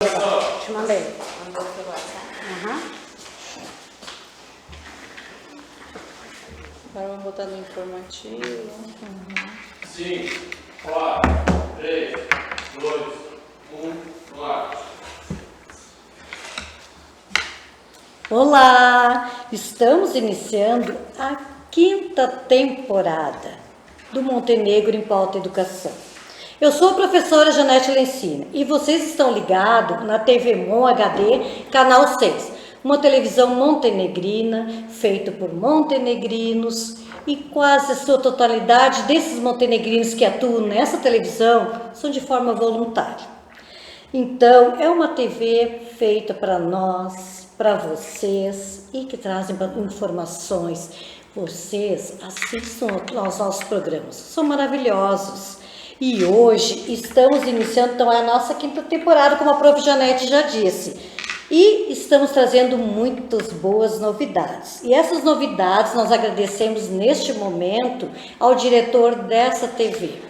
Te mandei. Mandou pelo WhatsApp. Agora vamos botar no informativo. 5, 4, 3, 2, 1, no ar. Olá! Estamos iniciando a 5ª temporada do Montenegro em Pauta Educação. Eu sou a professora Janete Lencina e vocês estão ligados na TV Mon HD, canal 6, uma televisão montenegrina feita por montenegrinos e quase a sua totalidade desses montenegrinos que atuam nessa televisão são de forma voluntária. Então, é uma TV feita para nós, para vocês e que trazem informações. Vocês assistam aos nossos programas, são maravilhosos. E hoje estamos iniciando então a nossa 5ª temporada, como a prof. Janete já disse. E estamos trazendo muitas boas novidades. E essas novidades nós agradecemos neste momento ao diretor dessa TV.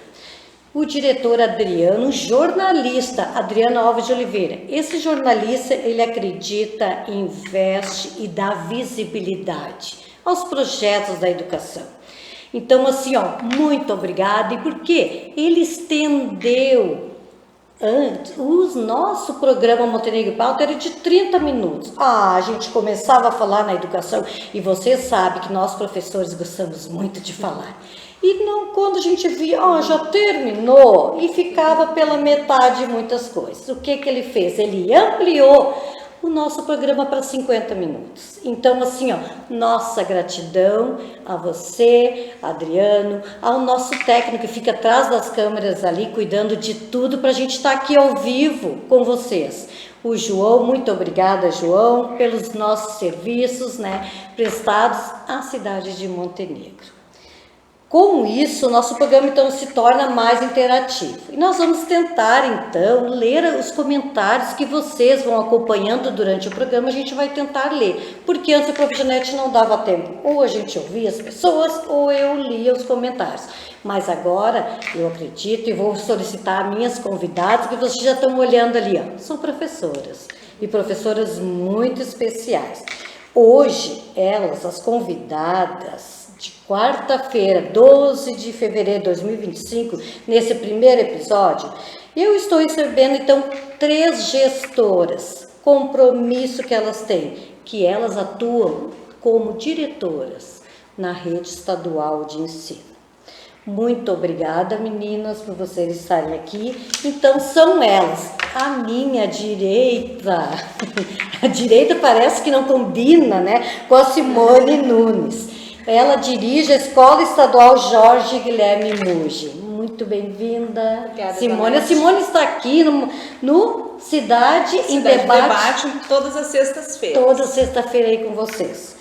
O diretor Adriano, jornalista Adriano Alves de Oliveira. Esse jornalista, ele acredita, investe e dá visibilidade aos projetos da educação. Então, assim, muito obrigada. E por quê? Ele estendeu o nosso programa Montenegro em Pauta era de 30 minutos. A gente começava a falar na educação e você sabe que nós professores gostamos muito de falar. E não, quando a gente via, já terminou e ficava pela metade muitas coisas. O que ele fez? Ele ampliou o nosso programa para 50 minutos. Então, assim, nossa gratidão a você, Adriano, ao nosso técnico que fica atrás das câmeras ali, cuidando de tudo para a gente estar aqui ao vivo com vocês. O João, muito obrigada, João, pelos nossos serviços, prestados à cidade de Montenegro. Com isso, o nosso programa então se torna mais interativo. E nós vamos tentar então ler os comentários que vocês vão acompanhando durante o programa, a gente vai tentar ler. Porque antes a prof. Janete não dava tempo. Ou a gente ouvia as pessoas, ou eu lia os comentários. Mas agora, eu acredito e vou solicitar minhas convidadas, que vocês já estão olhando ali, são professoras. E professoras muito especiais. Hoje, elas, as convidadas, de quarta-feira, 12 de fevereiro de 2025, nesse primeiro episódio, eu estou recebendo, então, 3 gestoras, compromisso que elas têm, que elas atuam como diretoras na rede estadual de ensino. Muito obrigada, meninas, por vocês estarem aqui. Então, são elas. A minha direita, a direita parece que não combina, com a Simone Nunes. Ela dirige a Escola Estadual Jorge Guilherme Muji. Muito bem-vinda, Simone. A Simone está aqui no Cidade em Debate todas as sextas-feiras. Toda sexta-feira aí com vocês.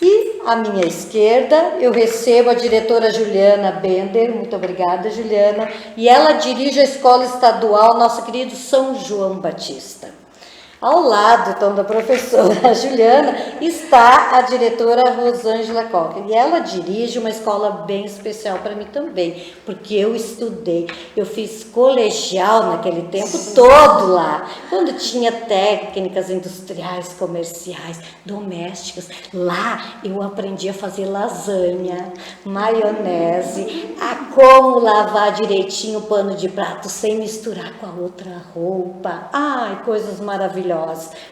E à minha esquerda eu recebo a diretora Juliana Bender. Muito obrigada, Juliana. E ela dirige a Escola Estadual nosso querido São João Batista. Ao lado, então, da professora Juliana, está a diretora Rosângela Cocker. E ela dirige uma escola bem especial para mim também, porque eu estudei, eu fiz colegial naquele tempo todo lá, quando tinha técnicas industriais, comerciais, domésticas. Lá eu aprendi a fazer lasanha, maionese, a como lavar direitinho o pano de prato sem misturar com a outra roupa. Ai, coisas maravilhosas.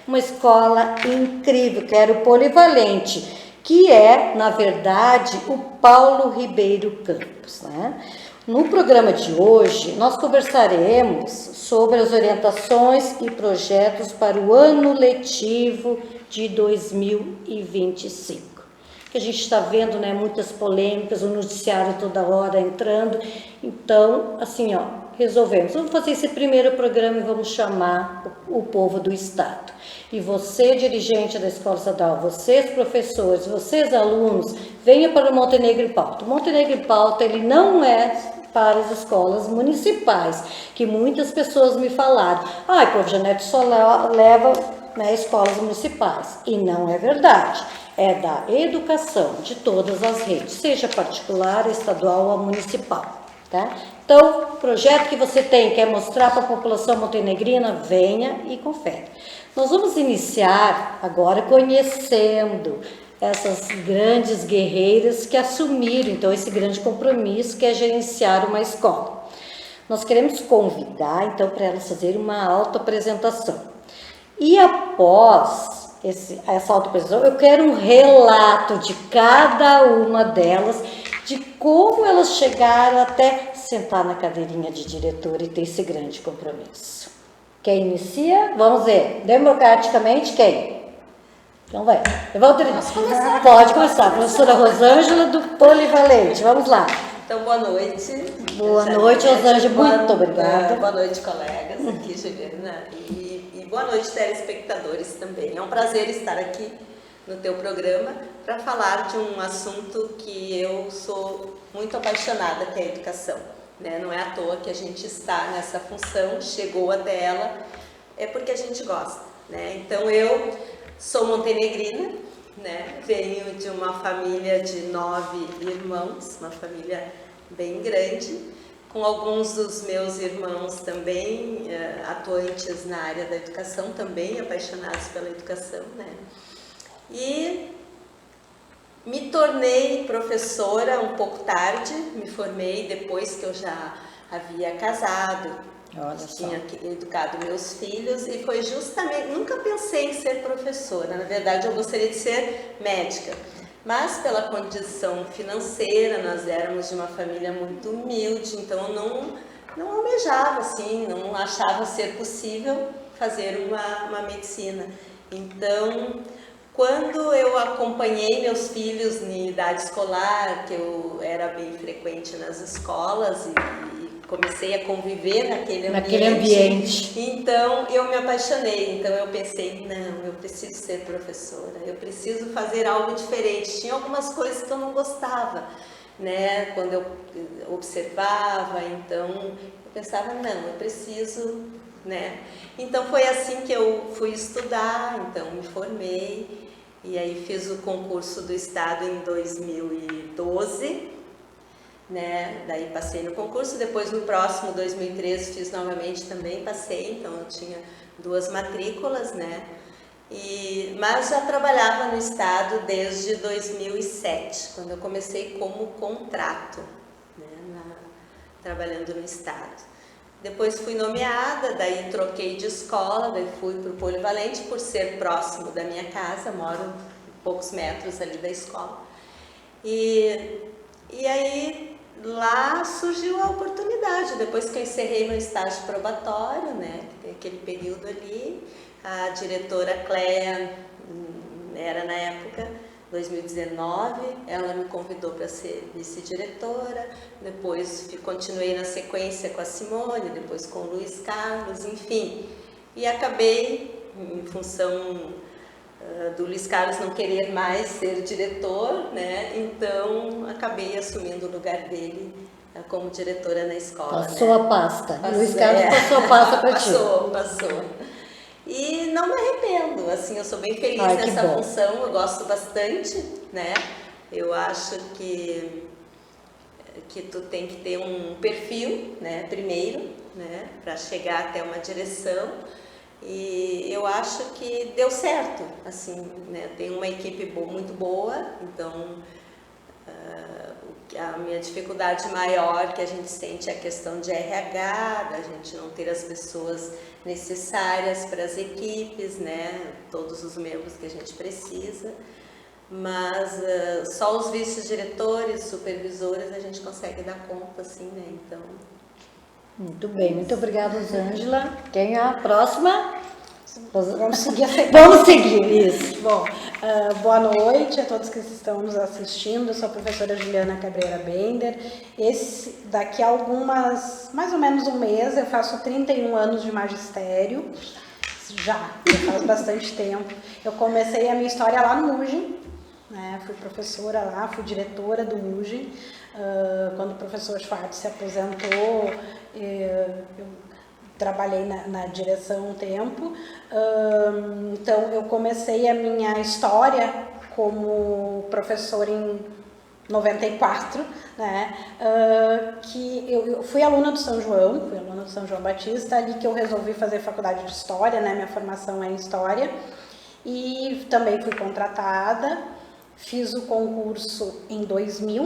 Uma escola incrível, que era o Polivalente, que é, na verdade, o Paulo Ribeiro Campos. No programa de hoje, nós conversaremos sobre as orientações e projetos para o ano letivo de 2025. Que a gente está vendo, muitas polêmicas, o noticiário toda hora entrando. Então, assim, resolvemos. Vamos fazer esse primeiro programa e vamos chamar o povo do Estado. E você, dirigente da Escola Estadual, vocês, professores, vocês, alunos, venha para o Montenegro em Pauta. O Montenegro em Pauta, ele não é para as escolas municipais, que muitas pessoas me falaram. Prof. Janete só leva escolas municipais. E não é verdade. É da educação de todas as redes, seja particular, estadual ou municipal. tá? Então, o projeto que você tem, quer mostrar para a população montenegrina, venha e confere. Nós vamos iniciar agora conhecendo essas grandes guerreiras que assumiram, então, esse grande compromisso que é gerenciar uma escola. Nós queremos convidar, então, para elas fazerem uma autoapresentação. E após essa autoapresentação, eu quero um relato de cada uma delas, de como elas chegaram até sentar na cadeirinha de diretora e ter esse grande compromisso. Quem inicia? Vamos ver. Democraticamente, quem? Então vai. Pode começar. Professora Rosângela do Polivalente. Vamos lá. Então, boa noite. Boa noite, Rosângela. Muito obrigada. Boa noite, colegas. Aqui, Juliana. E boa noite, telespectadores também. É um prazer estar aqui no teu programa para falar de um assunto que eu sou muito apaixonada, que é a educação. Né? Não é à toa que a gente está nessa função, chegou até ela, é porque a gente gosta. Né? Então, eu sou montenegrina, né? Venho de uma família de 9 irmãos, uma família bem grande, com alguns dos meus irmãos também atuantes na área da educação, também apaixonados pela educação, né? E me tornei professora um pouco tarde, me formei depois que eu já havia casado, tinha educado meus filhos, e foi justamente, nunca pensei em ser professora, na verdade eu gostaria de ser médica, mas pela condição financeira, nós éramos de uma família muito humilde, então eu não almejava assim, não achava ser possível fazer uma medicina. Então, quando eu acompanhei meus filhos em idade escolar, que eu era bem frequente nas escolas e comecei a conviver naquele ambiente, então eu me apaixonei. Então eu pensei, não, eu preciso ser professora, eu preciso fazer algo diferente. Tinha algumas coisas que eu não gostava, né? Quando eu observava, então eu pensava, não, eu preciso, né? Então foi assim que eu fui estudar, então me formei. E aí fiz o concurso do estado em 2012, né? Daí passei no concurso, depois no próximo 2013 fiz novamente também, passei, então eu tinha 2 matrículas, né? Mas já trabalhava no estado desde 2007, quando eu comecei como contrato, né? Trabalhando no estado. Depois fui nomeada, daí troquei de escola, daí fui para o Polivalente, por ser próximo da minha casa, moro poucos metros ali da escola. E aí lá surgiu a oportunidade, depois que eu encerrei meu estágio probatório, né, aquele período ali, a diretora Cléia, era na época, 2019, ela me convidou para ser vice-diretora, depois continuei na sequência com a Simone, depois com o Luiz Carlos, enfim. E acabei, em função do Luiz Carlos não querer mais ser diretor, né? Então acabei assumindo o lugar dele como diretora na escola. Passou, né? A pasta. Luiz Carlos passou a pasta para ti. Passou. E não me arrependo, assim, eu sou bem feliz nessa função, eu gosto bastante, né? Eu acho que tu tem que ter um perfil, né, primeiro, né, para chegar até uma direção. E eu acho que deu certo, assim, né? Tem uma equipe muito boa, então a minha dificuldade maior que a gente sente é a questão de RH, da gente não ter as pessoas necessárias para as equipes, né? Todos os membros que a gente precisa, mas só os vice-diretores, supervisores, a gente consegue dar conta, assim, né? Então... Muito bem, muito obrigada, Rosângela. Quem é a próxima? Vamos seguir a sequência. Vamos seguir, isso. Bom, boa noite a todos que estão nos assistindo. Eu sou a professora Juliana Cabreira Bender. Daqui a mais ou menos um mês, eu faço 31 anos de magistério. Já faz bastante tempo. Eu comecei a minha história lá no MUGEN, né? Fui professora lá, fui diretora do MUGEN. Quando o professor Schwartz se aposentou, eu trabalhei na direção um tempo, então eu comecei a minha história como professora em 94, né, que eu fui aluna do São João, Batista, ali que eu resolvi fazer faculdade de História, né, minha formação é em História, e também fui contratada, fiz o concurso em 2000,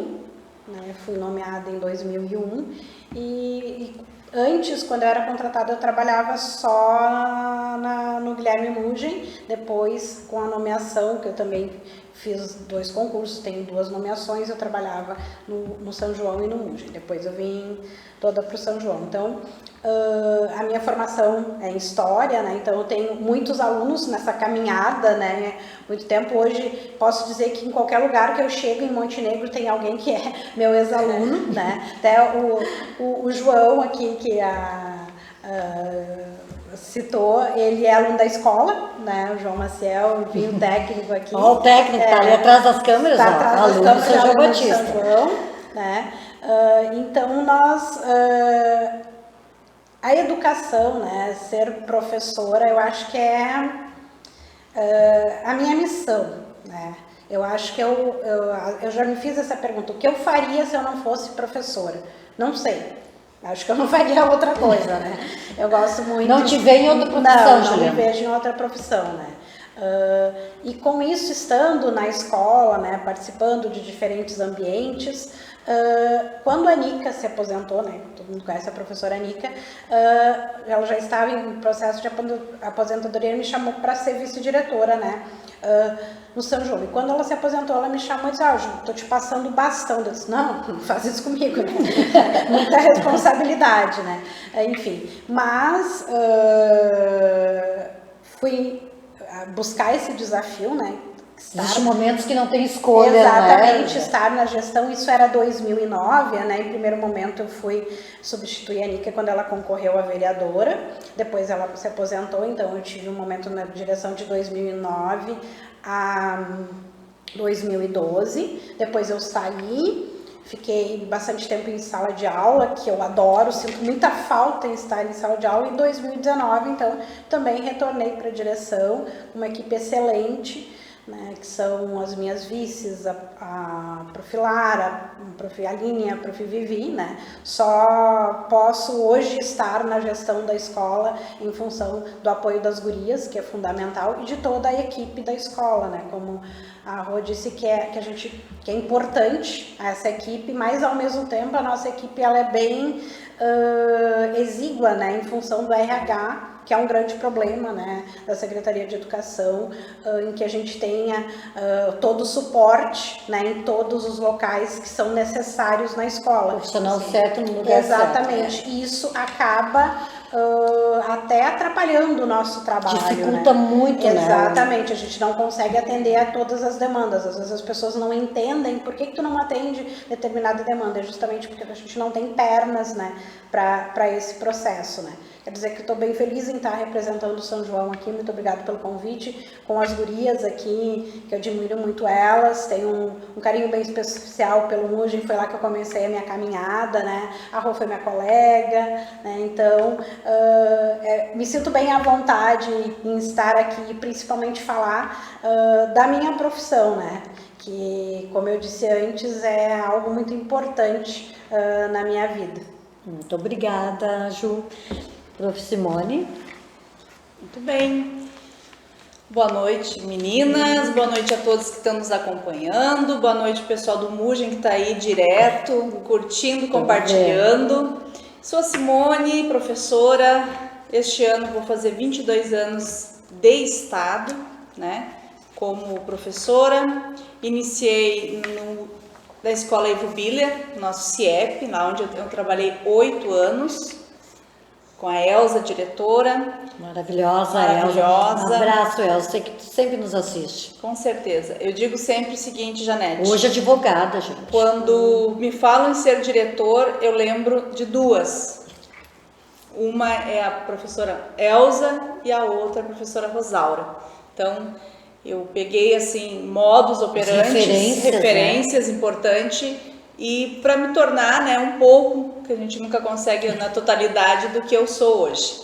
né, fui nomeada em 2001, e antes, quando eu era contratada, eu trabalhava só no Guilherme Mugem, depois com a nomeação, que eu também fiz 2 concursos, tenho 2 nomeações, eu trabalhava no São João e no Mugem, depois eu vim toda para o São João. Então, a minha formação é em História, né? Então eu tenho muitos alunos nessa caminhada, né? Muito tempo. Hoje posso dizer que em qualquer lugar que eu chego em Montenegro tem alguém que é meu ex-aluno, né? Até o João aqui, que citou, ele é aluno da escola, né? O João Maciel, enfim, o técnico aqui. Ó, o técnico tá ali atrás das câmeras, tá atrás das aluno câmeras, do São João aluno do Batista. São João, né? Então nós a educação, né, ser professora, eu acho que é a minha missão, né? Eu acho que eu já me fiz essa pergunta, o que eu faria se eu não fosse professora? Não sei. Acho que eu não faria outra coisa, né? Eu gosto muito... Não te vejo em outra profissão, Não me vejo em outra profissão, né? E com isso, estando na escola, né, participando de diferentes ambientes, quando a Nica se aposentou, né, todo mundo conhece a professora Nica, ela já estava em processo de aposentadoria e me chamou para ser vice-diretora, né, no São João. E quando ela se aposentou, ela me chamou e disse, Ju, tô te passando o bastão. Eu disse, não faz isso comigo, né? Muita responsabilidade, né? Enfim, mas fui buscar esse desafio, né? Existem momentos que não tem escolha, exatamente, né? Estar na gestão, isso era 2009, né? Em primeiro momento eu fui substituir a Nica quando ela concorreu a vereadora, depois ela se aposentou, então eu tive um momento na direção de 2009 a 2012, depois eu saí, fiquei bastante tempo em sala de aula, que eu adoro, sinto muita falta em estar em sala de aula, e em 2019, então, também retornei para a direção, uma equipe excelente, né, que são as minhas vices, a Prof. Lara, a Prof. Aline, a Prof. Vivi, né? Só posso hoje estar na gestão da escola em função do apoio das gurias, que é fundamental, e de toda a equipe da escola, né? Como a Rô disse que é importante essa equipe, mas ao mesmo tempo a nossa equipe ela é bem exígua, né? Em função do RH, que é um grande problema, né, da Secretaria de Educação, em que a gente tenha todo o suporte, né, em todos os locais que são necessários na escola. Profissional certo no lugar exatamente. certo. E isso acaba até atrapalhando o nosso trabalho. Dificulta, né? Muito, né? Exatamente, a gente não consegue atender a todas as demandas. Às vezes as pessoas não entendem por que tu não atende determinada demanda. É justamente porque a gente não tem pernas, né, para esse processo, né. Quer dizer que eu estou bem feliz em estar representando o São João aqui, muito obrigada pelo convite, com as gurias aqui, que eu admiro muito elas, tenho um carinho bem especial pelo Mugem, foi lá que eu comecei a minha caminhada, né, a Rô foi minha colega, né, então me sinto bem à vontade em estar aqui e principalmente falar da minha profissão, né, que, como eu disse antes, é algo muito importante na minha vida. Muito obrigada, Ju. Prof. Simone. Muito bem. Boa noite, meninas. Boa noite a todos que estão nos acompanhando. Boa noite, pessoal do Mugem que está aí direto, curtindo, compartilhando. Sou a Simone, professora. Este ano vou fazer 22 anos de Estado, né? Como professora. Iniciei na Escola Ivo Biller, nosso CIEP, lá onde eu trabalhei 8 anos. Com a Elza, diretora. Maravilhosa, Maravilhosa. Elza. Um abraço, Elza, sei que tu sempre nos assiste. Com certeza. Eu digo sempre o seguinte, Janete. Hoje advogada, gente. Quando me falam em ser diretor, eu lembro de duas. Uma é a professora Elza e a outra a professora Rosaura. Então, eu peguei, assim, modus operantes, referências né? Importantes. E para me tornar, né, um pouco, que a gente nunca consegue na totalidade do que eu sou hoje.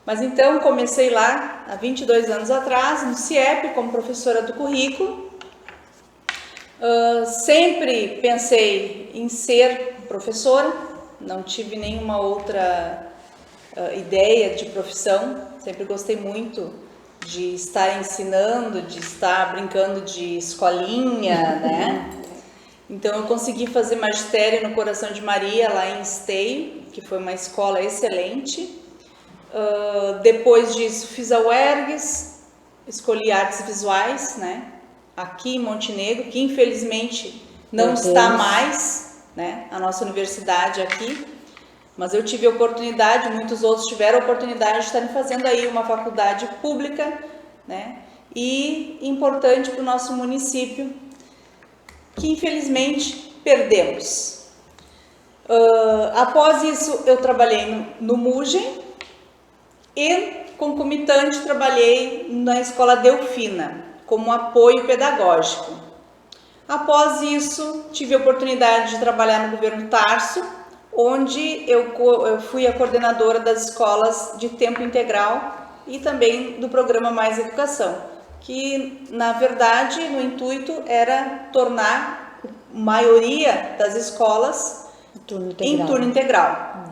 Mas então comecei lá há 22 anos atrás, no CIEP, como professora do currículo. Sempre pensei em ser professora, não tive nenhuma outra ideia de profissão, sempre gostei muito de estar ensinando, de estar brincando de escolinha, né? Então eu consegui fazer magistério no Coração de Maria, lá em Esteio, que foi uma escola excelente. Depois disso fiz a UERGS, escolhi artes visuais, né? Aqui em Montenegro, que infelizmente não está mais, né? A nossa universidade aqui. Mas eu tive a oportunidade, muitos outros tiveram a oportunidade de estarem fazendo aí uma faculdade pública, né? E importante para o nosso município, que infelizmente perdemos. Após isso, eu trabalhei no Mugem e, concomitante, trabalhei na Escola Delfina, como apoio pedagógico. Após isso, tive a oportunidade de trabalhar no governo Tarso, onde eu fui a coordenadora das escolas de tempo integral e também do programa Mais Educação, que na verdade no intuito era tornar a maioria das escolas em turno integral.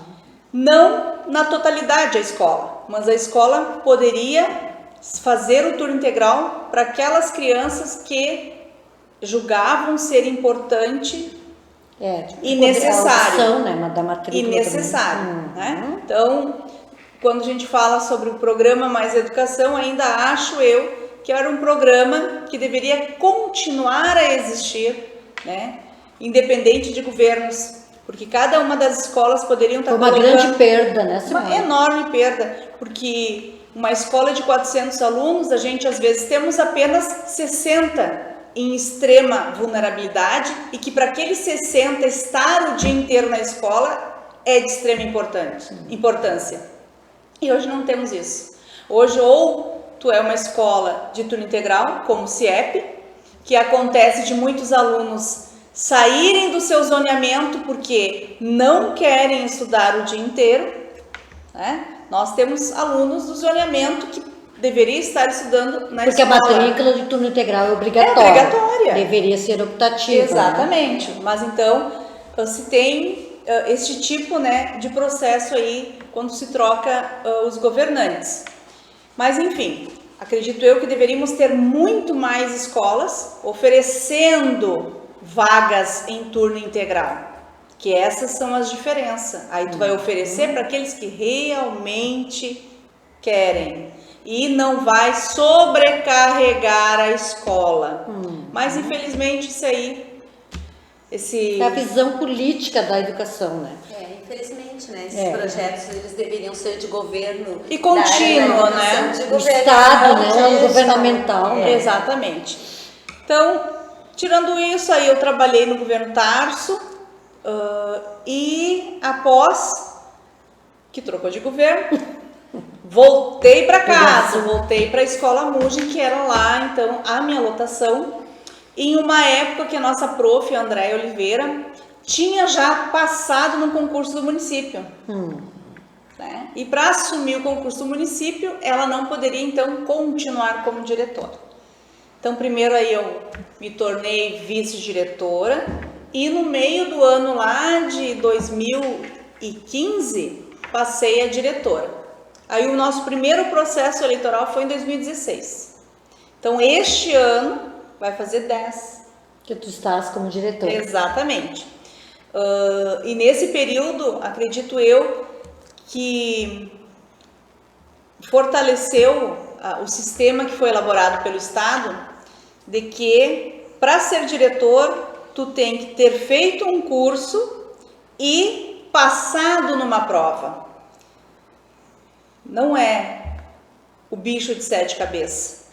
Não na totalidade a escola, mas a escola poderia fazer o turno integral para aquelas crianças que julgavam ser importante e necessário, opção, né, da matrícula e necessário, né? Então, quando a gente fala sobre o programa Mais Educação, ainda acho eu que era um programa que deveria continuar a existir, né? Independente de governos, porque cada uma das escolas poderiam estar colocando... Foi uma grande perda, né, Simone? Uma enorme perda, porque uma escola de 400 alunos, a gente às vezes temos apenas 60 em extrema vulnerabilidade e que para aqueles 60 estar o dia inteiro na escola é de extrema importância. E hoje não temos isso. Hoje ou tu é uma escola de turno integral, como o CIEP, que acontece de muitos alunos saírem do seu zoneamento porque não querem estudar o dia inteiro, né? Nós temos alunos do zoneamento que deveria estar estudando na porque escola. Porque a matrícula de turno integral é obrigatória. É obrigatória. Deveria ser optativa. Exatamente. Né? Mas então, se tem este tipo, né, de processo aí, quando se troca os governantes. Mas, enfim, acredito eu que deveríamos ter muito mais escolas oferecendo vagas em turno integral. Que essas são as diferenças. Aí tu vai oferecer para aqueles que realmente querem. E não vai sobrecarregar a escola. Mas, infelizmente, isso aí... É a visão política da educação, né? Infelizmente, né? Esses projetos, eles deveriam ser de governo... E contínuo, né? O Estado, né? Governamental. Né? Exatamente. Então, tirando isso, aí eu trabalhei no governo Tarso e após que trocou de governo... Voltei para casa, voltei para a Escola Mugem, que era lá, então, a minha lotação. Em uma época que a nossa prof, Andréia Oliveira, tinha já passado no concurso do município. Né? E para assumir o concurso do município, ela não poderia, então, continuar como diretora. Então, primeiro aí eu me tornei vice-diretora e no meio do ano lá de 2015, passei a diretora. Aí o nosso primeiro processo eleitoral foi em 2016. Então, este ano vai fazer 10. Que tu estás como diretora. Exatamente. E nesse período, acredito eu, que fortaleceu o sistema que foi elaborado pelo Estado, de que para ser diretor, tu tem que ter feito um curso e passado numa prova. Não é o bicho de 7 cabeças.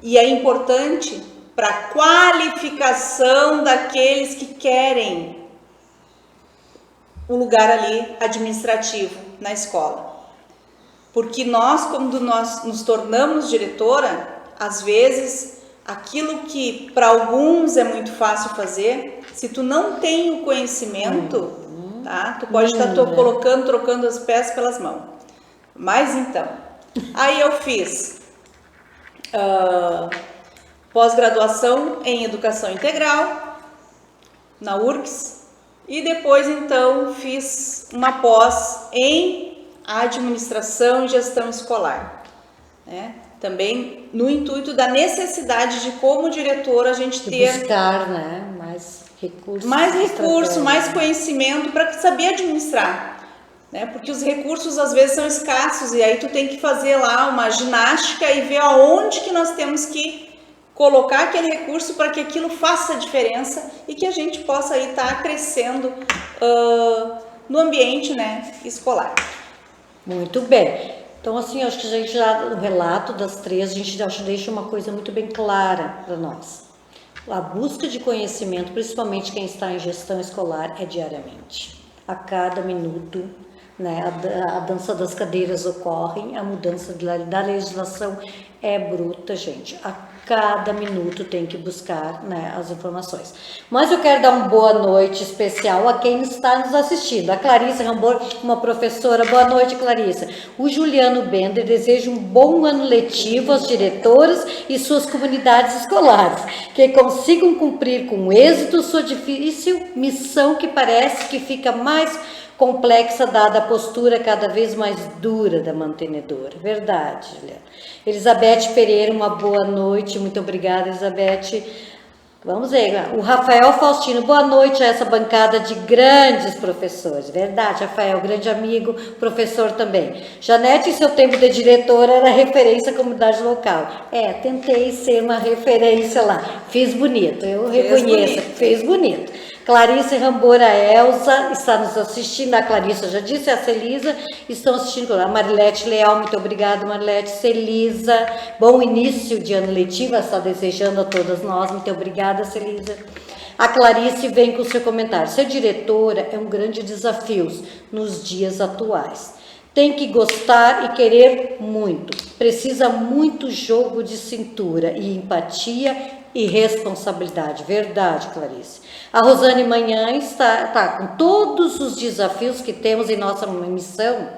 E é importante para a qualificação daqueles que querem o lugar ali administrativo na escola. Porque nós, quando nós nos tornamos diretora, às vezes, aquilo que para alguns é muito fácil fazer, se tu não tem o conhecimento, tá? Tu pode estar trocando as peças pelas mãos. Mas então, aí eu fiz pós-graduação em Educação Integral, na URGS, e depois, então, fiz uma pós em Administração e Gestão Escolar, né? Também no intuito da necessidade de, como diretora, a gente ter buscar, né, mais recursos, mais conhecimento para saber administrar, né? Porque os recursos às vezes são escassos e aí tu tem que fazer lá uma ginástica e ver aonde que nós temos que colocar aquele recurso para que aquilo faça diferença e que a gente possa aí estar crescendo no ambiente, né, escolar. Muito bem. Então, assim, acho que a gente já, no relato das três, a gente já deixa uma coisa muito bem clara para nós. A busca de conhecimento, principalmente quem está em gestão escolar, é diariamente. A cada minuto, né, a dança das cadeiras ocorre, a mudança da legislação é bruta, gente. A cada minuto tem que buscar, né, as informações. Mas eu quero dar uma boa noite especial a quem está nos assistindo. A Clarice Rambor, uma professora. Boa noite, Clarice. O Juliano Bender deseja um bom ano letivo às diretoras e suas comunidades escolares, que consigam cumprir com êxito sua difícil missão, que parece que fica mais complexa dada a postura cada vez mais dura da mantenedora. Verdade, Juliana. Elizabeth Pereira, uma boa noite. Muito obrigada, Elizabeth. Vamos ver. O Rafael Faustino, boa noite a essa bancada de grandes professores. Verdade, Rafael, grande amigo, professor também. Janete, em seu tempo de diretora, era referência à comunidade local. Tentei ser uma referência lá. Fiz bonito, eu reconheço. Fez bonito. Clarice Rambora Elza está nos assistindo, a Clarice já disse, a Celisa estão assistindo, a Marilete Leal, muito obrigada, Marilete. Celisa, bom início de ano letivo, está desejando a todas nós, muito obrigada, Celisa. A Clarice vem com o seu comentário. Ser diretora é um grande desafio nos dias atuais. Tem que gostar e querer muito, precisa muito jogo de cintura e empatia e responsabilidade. Verdade, Clarice. A Rosane Manhã está com todos os desafios que temos em nossa missão.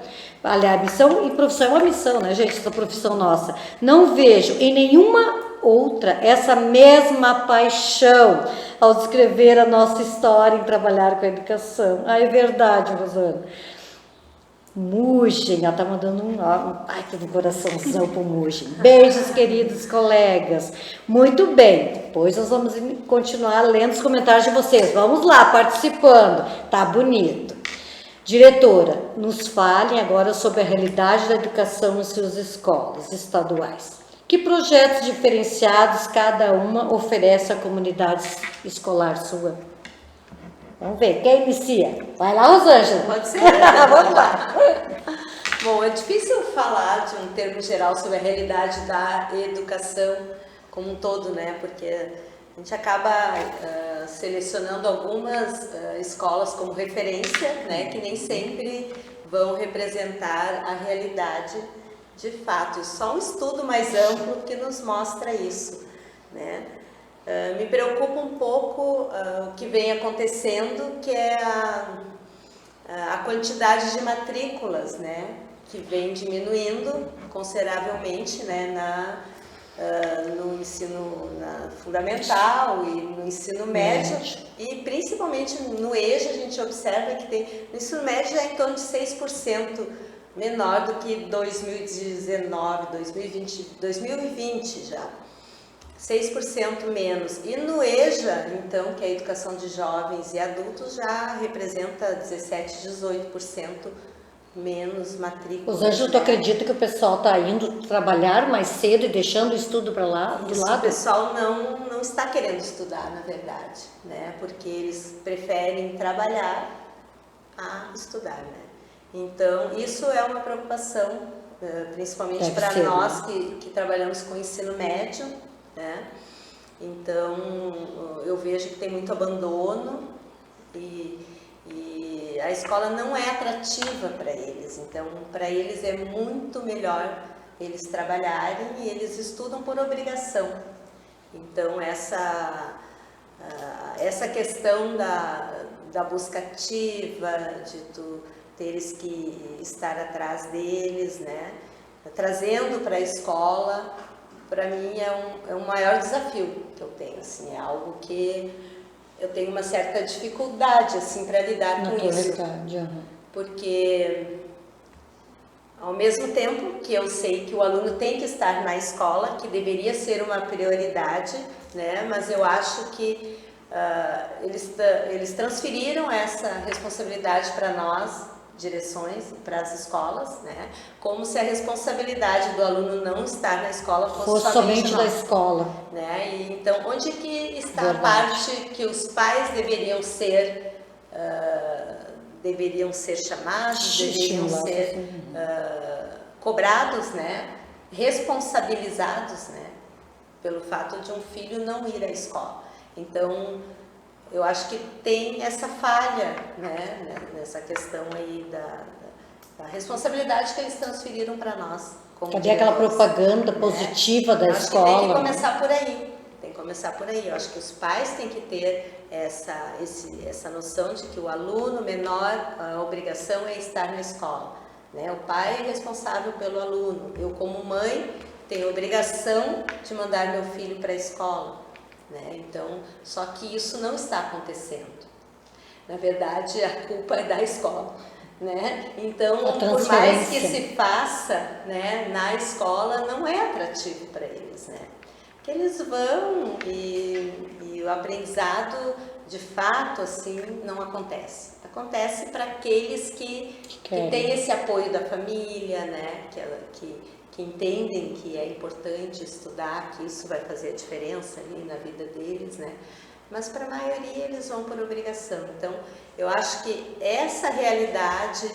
Aliás, missão e profissão é uma missão, né, gente? Essa profissão nossa. Não vejo em nenhuma outra essa mesma paixão ao descrever a nossa história em trabalhar com a educação. É verdade, Rosane. Mugem, ela está mandando um baita do coraçãozão pro Mugem. Beijos, queridos colegas. Muito bem, depois nós vamos continuar lendo os comentários de vocês. Vamos lá, participando. Tá bonito. Diretora, nos falem agora sobre a realidade da educação em suas escolas estaduais. Que projetos diferenciados cada uma oferece à comunidade escolar sua? Vamos ver, quem inicia? Vai lá, Rosângela. Pode ser. Vamos lá. Bom, é difícil falar de um termo geral sobre a realidade da educação como um todo, né? Porque a gente acaba selecionando algumas escolas como referência, né? Que nem sempre vão representar a realidade de fato. E só um estudo mais amplo que nos mostra isso, né? Me preocupa um pouco o que vem acontecendo, que é a quantidade de matrículas, né, que vem diminuindo consideravelmente, né, no ensino fundamental e no ensino médio, e principalmente no EJA a gente observa que no ensino médio é em torno de 6% menor do que 2019, 2020 já. 6% menos. E no EJA, então, que é a educação de jovens e adultos, já representa 17, 18% menos matrículas. Rosângela, tu acredita que o pessoal está indo trabalhar mais cedo e deixando o estudo para lá, do lado? O pessoal não está querendo estudar, na verdade, né? Porque eles preferem trabalhar a estudar, né? Então, isso é uma preocupação, principalmente para nós que trabalhamos com ensino médio, né? Então eu vejo que tem muito abandono e a escola não é atrativa para eles. Então para eles é muito melhor eles trabalharem e eles estudam por obrigação. Então essa questão da busca ativa, de tu teres que estar atrás deles, né? Trazendo para a escola para mim é um maior desafio que eu tenho, assim, é algo que eu tenho uma certa dificuldade, assim, para lidar com isso. Porque ao mesmo tempo que eu sei que o aluno tem que estar na escola, que deveria ser uma prioridade, né? Mas eu acho que eles transferiram essa responsabilidade para nós, direções, para as escolas, né? Como se a responsabilidade do aluno não estar na escola fosse somente da escola, né? E, então, onde que está a parte que os pais deveriam ser chamados, deveriam ser cobrados, né? Responsabilizados, né? Pelo fato de um filho não ir à escola. Então, eu acho que tem essa falha, né, nessa questão aí da responsabilidade que eles transferiram para nós. Cadê aquela propaganda positiva da escola? Tem que começar por aí. Tem que começar por aí. Eu acho que os pais têm que ter essa noção de que o aluno menor, a obrigação é estar na escola, né? O pai é responsável pelo aluno. Eu, como mãe, tenho a obrigação de mandar meu filho para a escola. Né? Então, só que isso não está acontecendo. Na verdade, a culpa é da escola, né? Então, por mais que se faça, né, na escola, não é atrativo para eles, né? Que eles vão e o aprendizado, de fato, assim, não acontece. Acontece para aqueles que têm esse apoio da família, né? Que entendem que é importante estudar, que isso vai fazer a diferença ali na vida deles, né? Mas para a maioria eles vão por obrigação. Então, eu acho que essa realidade,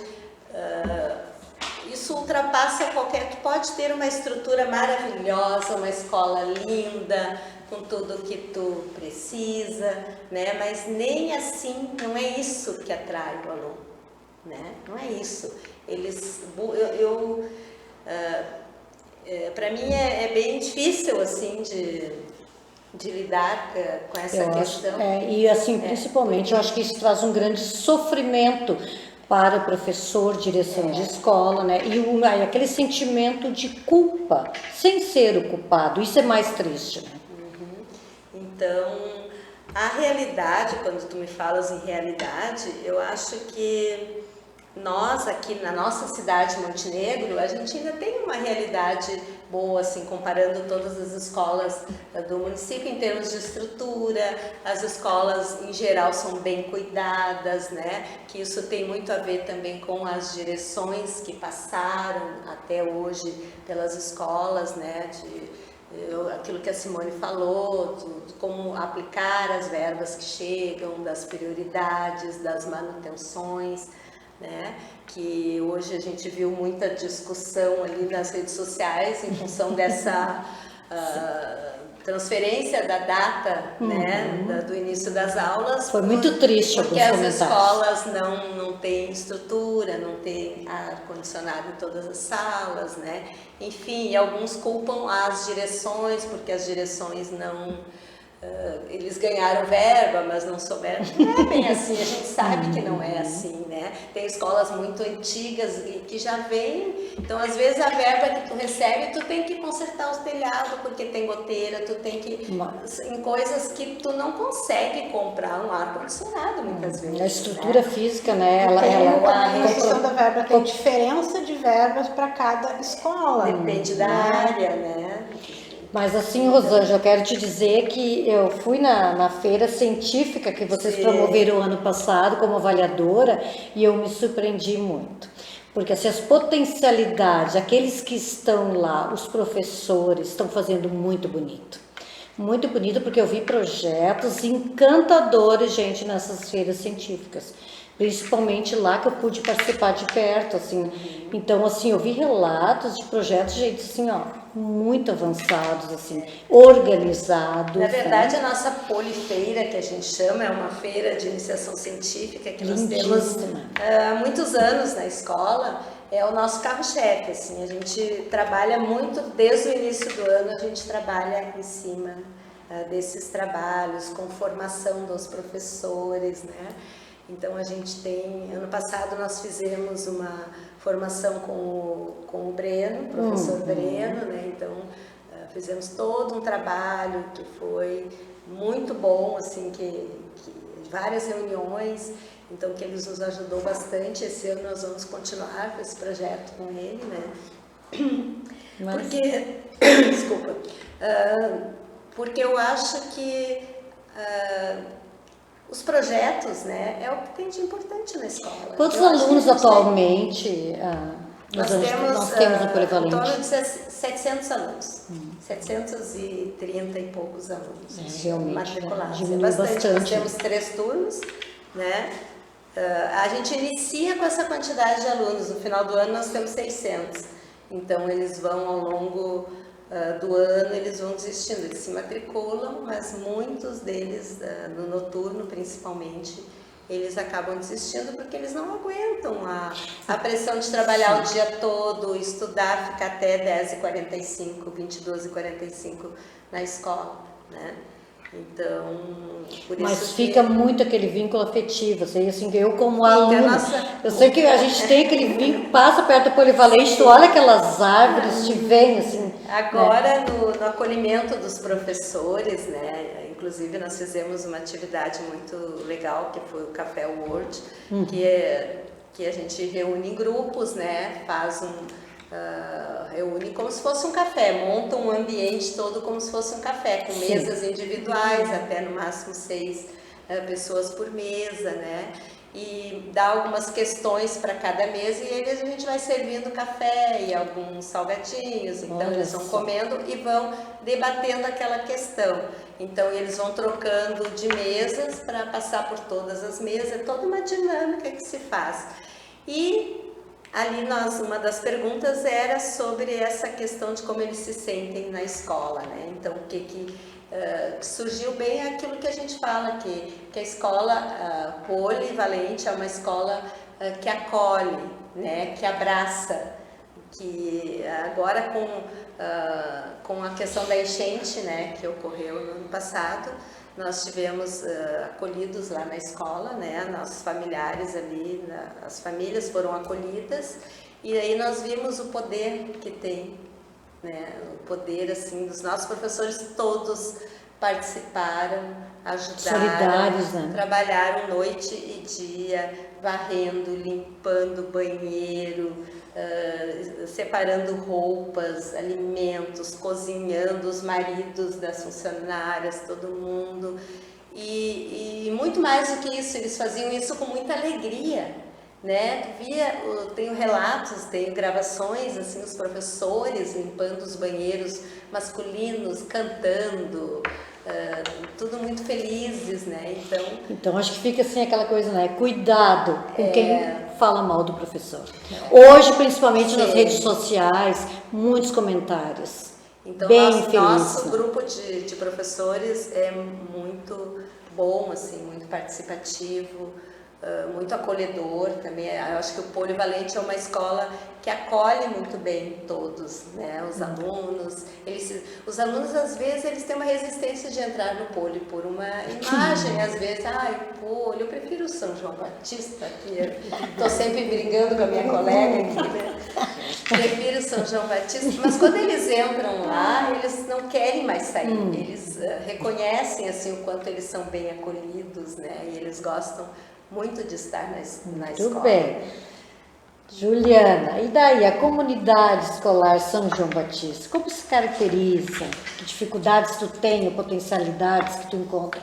isso ultrapassa qualquer... Tu pode ter uma estrutura maravilhosa, uma escola linda, com tudo que tu precisa, né? Mas nem assim, não é isso que atrai o aluno, né? Não é isso. Para mim é bem difícil, assim, de lidar com essa questão. E assim, principalmente, eu acho que isso traz um grande sofrimento para o professor, direção de escola, né? E aquele sentimento de culpa, sem ser o culpado, isso é mais triste, né? Então, a realidade, quando tu me falas em realidade, eu acho que nós aqui na nossa cidade de Montenegro, a gente ainda tem uma realidade boa, assim, comparando todas as escolas do município em termos de estrutura. As escolas em geral são bem cuidadas, né? Que isso tem muito a ver também com as direções que passaram até hoje pelas escolas, né? Aquilo que a Simone falou, de como aplicar as verbas que chegam, das prioridades, das manutenções, né? Que hoje a gente viu muita discussão ali nas redes sociais em função dessa transferência da data, né, do início das aulas. Foi muito triste porque as escolas não têm estrutura, não tem ar-condicionado em todas as salas, né? Enfim, alguns culpam as direções, porque as direções não... eles ganharam verba, mas não souberam. Não é bem assim, a gente sabe que não é assim, né? Tem escolas muito antigas e que já vêm, então às vezes a verba que tu recebe, tu tem que consertar os telhados porque tem goteira, tu tem que... em coisas que tu não consegue comprar um ar-condicionado muitas vezes. A estrutura física, né? A questão da verba tem diferença de verbas para cada escola. Depende da área, né? Mas assim, Rosângela, eu quero te dizer que eu fui na feira científica que vocês promoveram ano passado como avaliadora e eu me surpreendi muito. Porque assim, as potencialidades, aqueles que estão lá, os professores, estão fazendo muito bonito. Muito bonito, porque eu vi projetos encantadores, gente, nessas feiras científicas. Principalmente lá que eu pude participar de perto, assim. Então, assim, eu vi relatos de projetos, gente, assim, ó, muito avançados, assim, organizados. Na verdade, a nossa polifeira, que a gente chama, é uma feira de iniciação científica que nós temos há muitos anos na escola. É o nosso carro-chefe, assim, a gente trabalha muito, desde o início do ano, a gente trabalha em cima desses trabalhos, com formação dos professores, né? Então a gente tem, ano passado nós fizemos uma formação com o Breno, professor Breno, né? Então fizemos todo um trabalho que foi muito bom, assim, que várias reuniões, então que ele nos ajudou bastante. Esse ano nós vamos continuar com esse projeto com ele, né? Porque, desculpa, porque eu acho que os projetos, né, é o que tem de importante na escola. Quantos alunos atualmente nós temos no Polivalente? Em torno de 700 alunos. 730 e poucos alunos realmente, matriculados. diminuiu bastante. Nós temos 3 turnos, né? A gente inicia com essa quantidade de alunos. No final do ano nós temos 600. Então eles vão ao longo do ano, eles vão desistindo, eles se matriculam, mas muitos deles, no noturno principalmente, eles acabam desistindo porque eles não aguentam a pressão de trabalhar o dia todo, estudar, ficar até 10h45, 22h45 na escola, né? Então, por isso mas fica muito aquele vínculo afetivo, assim, eu como Fica, aluna, nossa. eu sei que a gente tem aquele vínculo, passa perto do Polivalente, tu olha aquelas árvores, te vem assim. Agora, no acolhimento dos professores, né? Inclusive nós fizemos uma atividade muito legal, que foi o Café World, que a gente reúne em grupos, né? Reúne como se fosse um café, monta um ambiente todo como se fosse um café, com mesas individuais, até no máximo 6 pessoas por mesa, né? E dá algumas questões para cada mesa e a gente vai servindo café e alguns salgadinhos, então eles vão comendo e vão debatendo aquela questão. Então eles vão trocando de mesas para passar por todas as mesas, é toda uma dinâmica que se faz. E ali uma das perguntas era sobre essa questão de como eles se sentem na escola, né? Então surgiu bem aquilo que a gente fala, que a escola Polivalente é uma escola que acolhe, né? Que abraça, que agora com a questão da enchente, né? Que ocorreu no ano passado, nós tivemos acolhidos lá na escola, né? Nossos familiares ali, as famílias foram acolhidas, e aí nós vimos o poder que tem, né? O poder, assim, dos nossos professores, todos participaram, ajudaram, solidários, né? Trabalharam noite e dia, varrendo, limpando banheiro, separando roupas, alimentos, cozinhando, os maridos das funcionárias, todo mundo. E muito mais do que isso, eles faziam isso com muita alegria, né? Tenho relatos, tenho gravações, assim, os professores limpando os banheiros masculinos, cantando, tudo muito felizes, né? Então acho que fica assim aquela coisa, né? Cuidado com quem fala mal do professor. Hoje, principalmente nas redes sociais, muitos comentários. Então, bem nosso grupo de professores é muito bom, assim, muito participativo, muito acolhedor também. Eu acho que o Polivalente é uma escola que acolhe muito bem todos, né? Os alunos. Os alunos, às vezes, eles têm uma resistência de entrar no Poli por uma imagem, às vezes, Poli, eu prefiro o São João Batista, que estou sempre brigando com a minha colega aqui, né? Prefiro o São João Batista, mas quando eles entram lá, eles não querem mais sair, eles reconhecem, assim, o quanto eles são bem acolhidos, né? E eles gostam muito de estar na escola. Muito bem. Juliana, e daí a comunidade escolar São João Batista, como se caracteriza? Que dificuldades tu tem ou potencialidades que tu encontra?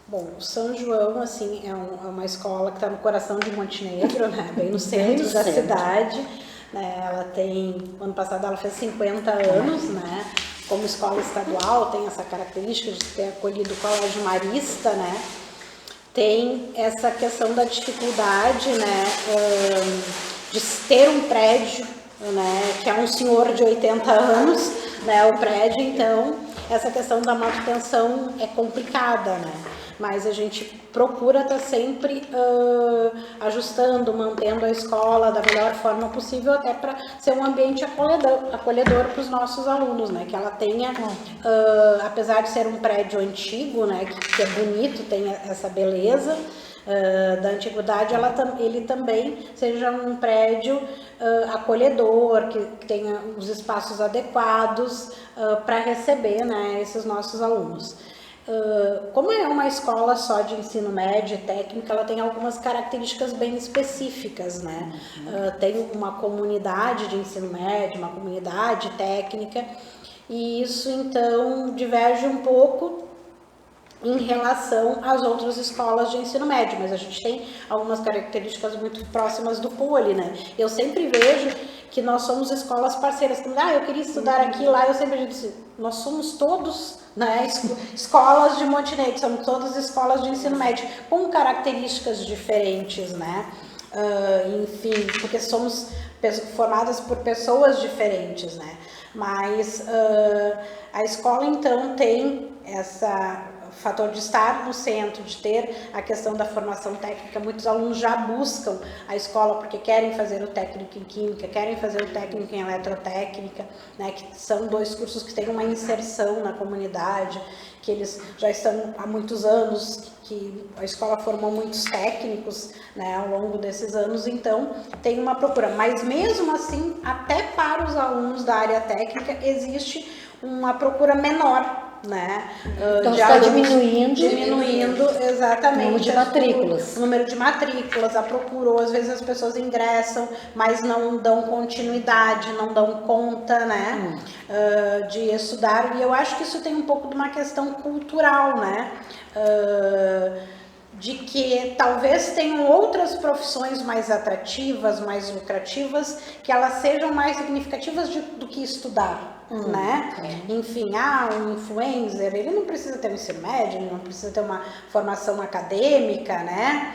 Bom, o São João, assim, é uma escola que está no coração de Montenegro, né? Bem no centro da cidade. Né? Ela tem, ano passado ela fez 50 anos, né? Como escola estadual, tem essa característica de ter acolhido o colégio marista, né? Tem essa questão da dificuldade, né, de ter um prédio, né, que é um senhor de 80 anos, né, o prédio, então essa questão da manutenção é complicada, né, mas a gente procura estar sempre ajustando, mantendo a escola da melhor forma possível, até para ser um ambiente acolhedor para os nossos alunos, né? Que ela tenha, apesar de ser um prédio antigo, né? Que é bonito, tem essa beleza, da antiguidade, ele também seja um prédio acolhedor, que tenha os espaços adequados para receber, né, esses nossos alunos. Como é uma escola só de ensino médio e técnica, ela tem algumas características bem específicas, né? Tem uma comunidade de ensino médio, uma comunidade técnica, e isso então diverge um pouco em relação às outras escolas de ensino médio, mas a gente tem algumas características muito próximas do Poli, né? Eu sempre vejo que nós somos escolas parceiras. Eu queria estudar aqui, lá, eu sempre disse, nós somos todos, né, escolas de Montenegro, somos todas escolas de ensino médio, com características diferentes, né? Enfim, porque somos formadas por pessoas diferentes, né? Mas a escola, então, tem essa fator de estar no centro, de ter a questão da formação técnica. Muitos alunos já buscam a escola porque querem fazer o técnico em química, querem fazer o técnico em eletrotécnica, né, que são 2 cursos que têm uma inserção na comunidade, que eles já estão há muitos anos, que a escola formou muitos técnicos, né, ao longo desses anos, então tem uma procura. Mas mesmo assim, até para os alunos da área técnica, existe uma procura menor, né? Então está diminuindo exatamente o número de matrículas. O número de matrículas, a procura, às vezes as pessoas ingressam, mas não dão continuidade, não dão conta, né? De estudar, e eu acho que isso tem um pouco de uma questão cultural, né? De que talvez tenham outras profissões mais atrativas, mais lucrativas, que elas sejam mais significativas do que estudar, né? Enfim, um influencer, ele não precisa ter um ensino médio, ele não precisa ter uma formação acadêmica, né?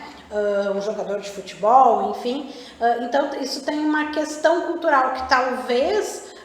Um jogador de futebol, enfim. Então, isso tem uma questão cultural que talvez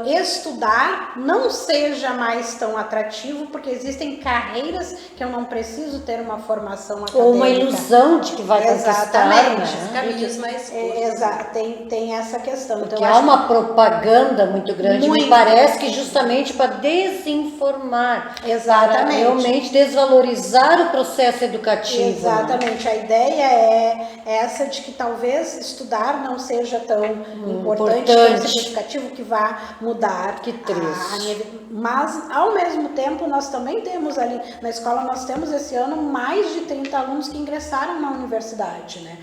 estudar não seja mais tão atrativo, porque existem carreiras que eu não preciso ter uma formação acadêmica. Ou uma ilusão de que vai conquistar, né? Os caminhos mais curtos. Exato, tem essa questão. Porque então, há uma propaganda muito grande, me parece que justamente para desinformar, para realmente desvalorizar o processo educativo. Exatamente, a ideia é essa de que talvez estudar não seja tão importante, tão significativo, que vá mudar que a minha vida. Mas ao mesmo tempo nós também temos ali na escola, nós temos esse ano mais de 30 alunos que ingressaram na universidade, né?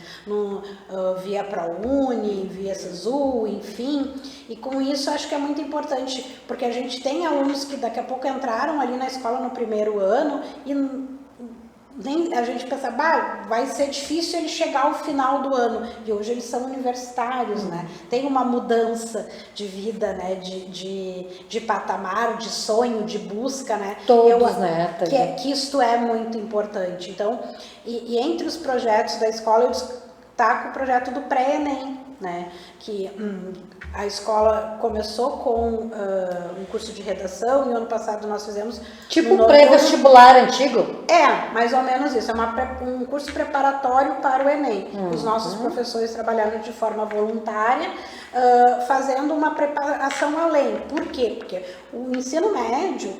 Via ProUni, via SISU, enfim, e com isso acho que é muito importante, porque a gente tem alunos que daqui a pouco entraram ali na escola no primeiro ano e nem a gente pensa, vai ser difícil ele chegar ao final do ano, e hoje eles são universitários, né? Tem uma mudança de vida, né? De patamar, de sonho, de busca, né? Todos, né? Que isto é muito importante. Então, e entre os projetos da escola, eu destaco o projeto do pré-ENEM, né? Que a escola começou com um curso de redação, e ano passado nós fizemos... Tipo um pré-vestibular antigo? Mais ou menos isso. É um curso preparatório para o Enem. Os nossos professores trabalharam de forma voluntária, fazendo uma preparação além. Por quê? Porque o ensino médio...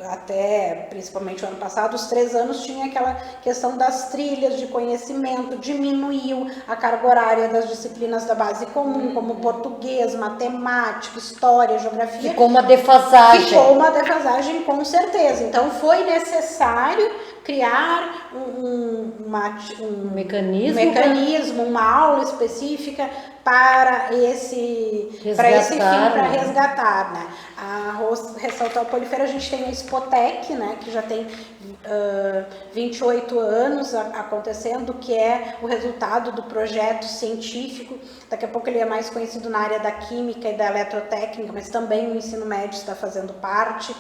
até principalmente o ano passado, os 3 anos tinha aquela questão das trilhas de conhecimento, diminuiu a carga horária das disciplinas da base comum, como português, matemática, história, geografia. Ficou uma defasagem. Ficou uma defasagem, com certeza. Então foi necessário criar um mecanismo, uma aula específica para esse fim, para resgatar, né? A Ressaltar Polifera, a gente tem a Spotec, né, que já tem 28 anos acontecendo, que é o resultado do projeto científico. Daqui a pouco ele é mais conhecido na área da química e da eletrotécnica, mas também o ensino médio está fazendo parte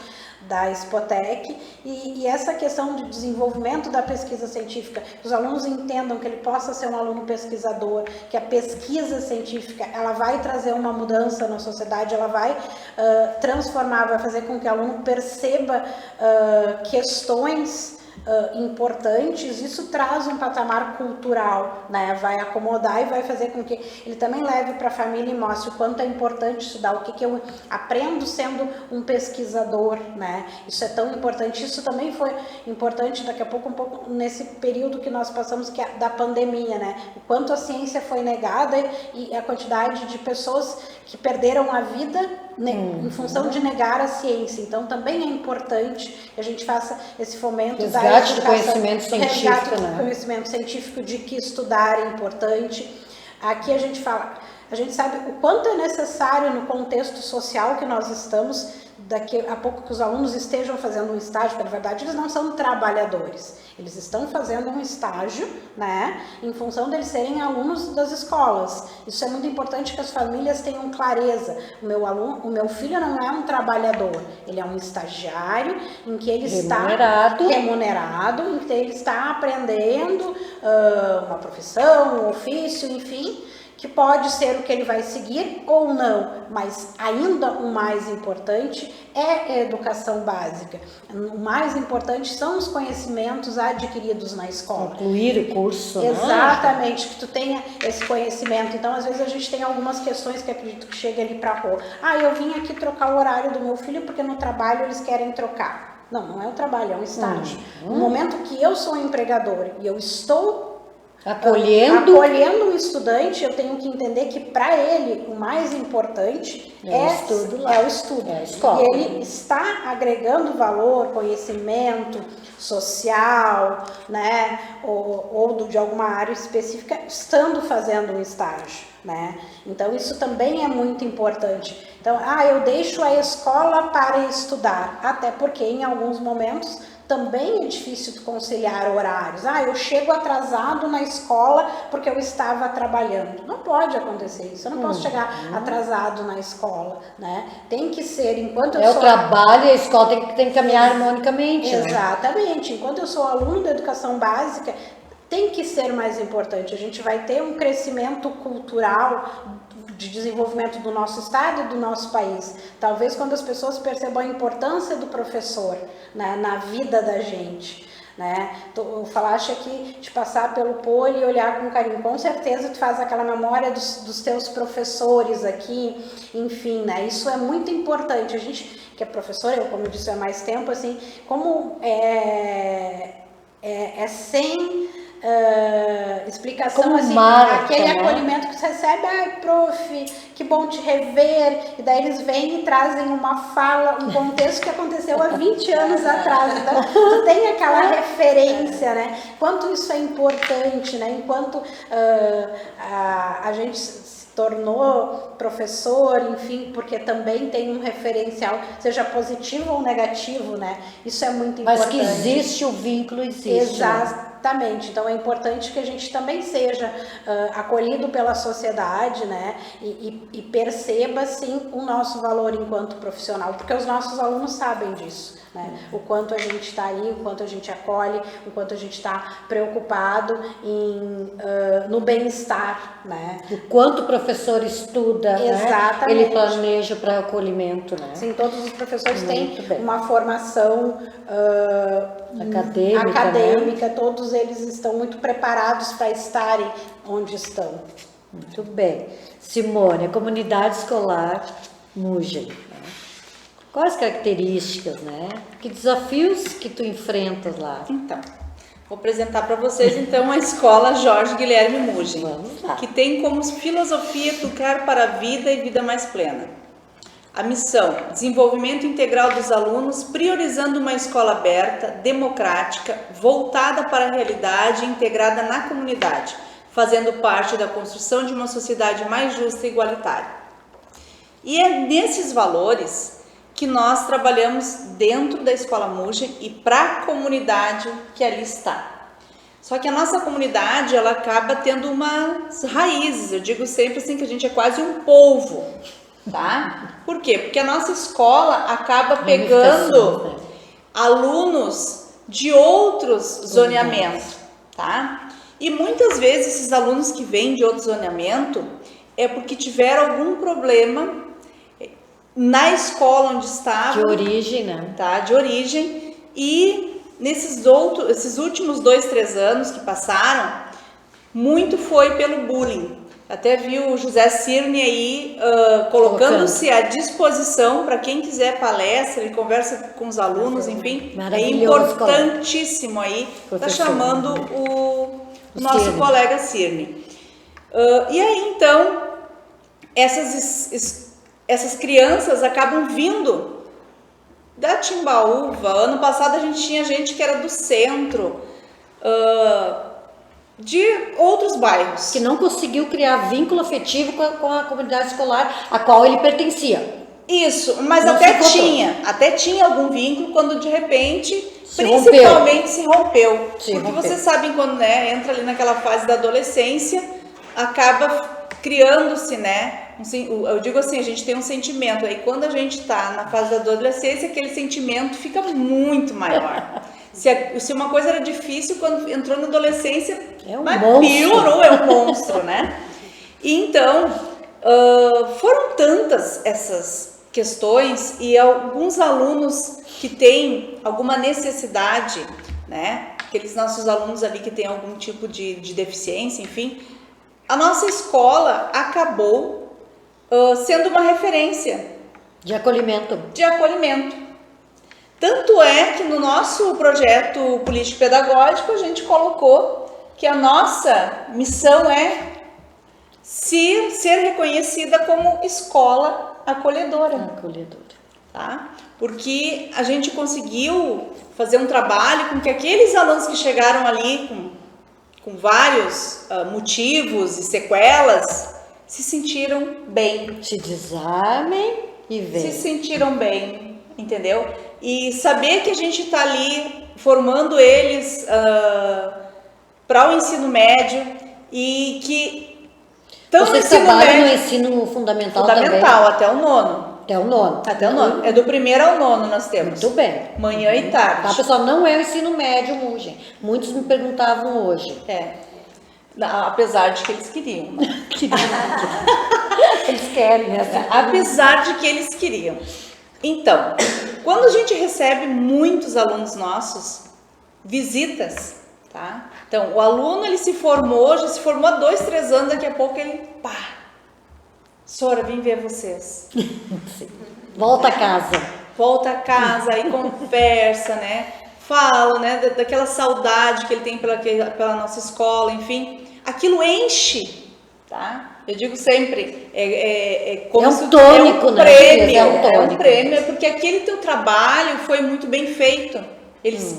da Spotec, e essa questão de desenvolvimento da pesquisa científica, que os alunos entendam que ele possa ser um aluno pesquisador, que a pesquisa científica ela vai trazer uma mudança na sociedade, ela vai transformar, vai fazer com que o aluno perceba questões importantes, isso traz um patamar cultural, né? Vai acomodar e vai fazer com que ele também leve para a família e mostre o quanto é importante estudar, o que eu aprendo sendo um pesquisador, né? Isso é tão importante. Isso também foi importante daqui a pouco, um pouco nesse período que nós passamos, que é da pandemia, né? O quanto a ciência foi negada e a quantidade de pessoas que perderam a vida, né, em função de negar a ciência. Então também é importante que a gente faça esse fomento da resgate do conhecimento científico, né? Conhecimento científico, de que estudar é importante. Aqui a gente fala, a gente sabe o quanto é necessário no contexto social que nós estamos, daqui a pouco que os alunos estejam fazendo um estágio, porque na verdade eles não são trabalhadores, eles estão fazendo um estágio, né, em função deles serem alunos das escolas. Isso é muito importante que as famílias tenham clareza. O meu filho não é um trabalhador, ele é um estagiário em que ele está remunerado, em que ele está aprendendo uma profissão, um ofício, enfim, que pode ser o que ele vai seguir ou não, mas ainda o mais importante é a educação básica. O mais importante são os conhecimentos adquiridos na escola. Concluir o curso, exatamente, que tu tenha esse conhecimento. Então, às vezes a gente tem algumas questões que acredito que chega ali para rua. Eu vim aqui trocar o horário do meu filho porque no trabalho eles querem trocar. Não, não é o trabalho, é um estágio. No momento que eu sou um empregador e eu estou acolhendo um estudante, eu tenho que entender que para ele o mais importante é o estudo. É a escola. E ele está agregando valor, conhecimento social, né, ou de alguma área específica, estando fazendo um estágio, né? Então isso também é muito importante. Então, eu deixo a escola para estudar, até porque em alguns momentos também é difícil conciliar horários. Eu chego atrasado na escola porque eu estava trabalhando. Não pode acontecer isso. Eu não posso chegar atrasado na escola, né? Tem que ser, enquanto eu sou... o trabalho e a escola tem que caminhar harmonicamente. Exatamente. Né? Enquanto eu sou aluno da educação básica, tem que ser mais importante. A gente vai ter um crescimento cultural de desenvolvimento do nosso estado e do nosso país. Talvez quando as pessoas percebam a importância do professor, né, na vida da gente, né? Tu falaste aqui de passar pelo poli e olhar com carinho. Com certeza tu faz aquela memória dos teus professores aqui, enfim, né? Isso é muito importante. A gente que é professora, eu como eu disse há mais tempo, assim, como é sem explicação, como assim, marca, aquele né? acolhimento que você recebe, prof, que bom te rever, e daí eles vêm e trazem uma fala, um contexto que aconteceu há 20 anos atrás, então tu tem aquela referência, né? Quanto isso é importante, né? Enquanto a gente se tornou professor, enfim, porque também tem um referencial, seja positivo ou negativo, né? Isso é muito importante. Mas que existe o vínculo, existe. Exatamente. Então é importante que a gente também seja acolhido pela sociedade, né? E perceba, sim, o nosso valor enquanto profissional, porque os nossos alunos sabem disso, né? O quanto a gente está ali, o quanto a gente acolhe, o quanto a gente está preocupado no bem-estar, né? O quanto o professor estuda, exatamente, né? Ele planeja para acolhimento, né? Sim, todos os professores têm uma formação acadêmica, né? Todos eles estão muito preparados para estarem onde estão. Muito bem. Simone, a comunidade escolar Mugem, né? Quais as características, né? Que desafios que tu enfrentas lá? Então, vou apresentar para vocês então a escola Jorge Guilherme Mugem, que tem como filosofia educar para a vida e vida mais plena. A missão: desenvolvimento integral dos alunos, priorizando uma escola aberta, democrática, voltada para a realidade e integrada na comunidade, fazendo parte da construção de uma sociedade mais justa e igualitária. E é nesses valores que nós trabalhamos dentro da Escola Mugem e para a comunidade que ali está. Só que a nossa comunidade, ela acaba tendo umas raízes, eu digo sempre assim que a gente é quase um polvo, tá? Por quê? Porque a nossa escola acaba pegando alunos de outros zoneamentos, tá? E muitas vezes esses alunos que vêm de outro zoneamento é porque tiveram algum problema na escola onde estavam. De origem, né? Tá? De origem. E esses últimos 2, 3 anos que passaram, muito foi pelo bullying. Até viu o José Cirne aí colocando-se à disposição para quem quiser palestra, ele conversa com os alunos, enfim, é importantíssimo aí, está chamando o nosso Cirne. colega Cirne. E aí então, essas crianças acabam vindo da Timbaúva. Ano passado a gente tinha gente que era do centro, de outros bairros. Que não conseguiu criar vínculo afetivo com a comunidade escolar a qual ele pertencia. Isso, mas Não até tinha algum vínculo quando de repente, Se principalmente se rompeu. Se Porque rompeu. vocês sabem quando entra ali naquela fase da adolescência, acaba criando-se, eu digo assim, a gente tem um sentimento, aí quando a gente está na fase da adolescência, aquele sentimento fica muito maior. Se uma coisa era difícil, quando entrou na adolescência, piorou, é um monstro, né? E então, foram tantas essas questões e alguns alunos que têm alguma necessidade, né? Aqueles nossos alunos ali que têm algum tipo de deficiência, enfim, a nossa escola acabou sendo uma referência De acolhimento. Tanto é que no nosso projeto político-pedagógico a gente colocou que a nossa missão é ser reconhecida como escola acolhedora. Tá? Porque a gente conseguiu fazer um trabalho com que aqueles alunos que chegaram ali com vários motivos e sequelas se sentiram bem. Se desarmem e venham. Se sentiram bem, entendeu? E saber que a gente está ali formando eles para o ensino médio e que estão no Vocês ensino trabalham no médio ensino fundamental também? fundamental, até o nono. Até o nono. Até o nono. É do primeiro ao nono nós temos. Muito bem. Manhã e tarde. Tá, pessoal, não é o ensino médio, Mugem. Muitos me perguntavam hoje. Apesar de que eles queriam. Né? Eles querem, né? Apesar de que eles queriam. Então, quando a gente recebe muitos alunos nossos, visitas, tá? Então, o aluno já se formou há 2, 3 anos, daqui a pouco ele, senhora, vim ver vocês. Volta a casa. Volta a casa e conversa, né? Fala, né? Daquela saudade que ele tem pela nossa escola, enfim. Aquilo enche, tá? Eu digo sempre, como um tônico, um prêmio, né? É um prêmio, porque aquele teu trabalho foi muito bem feito. Eles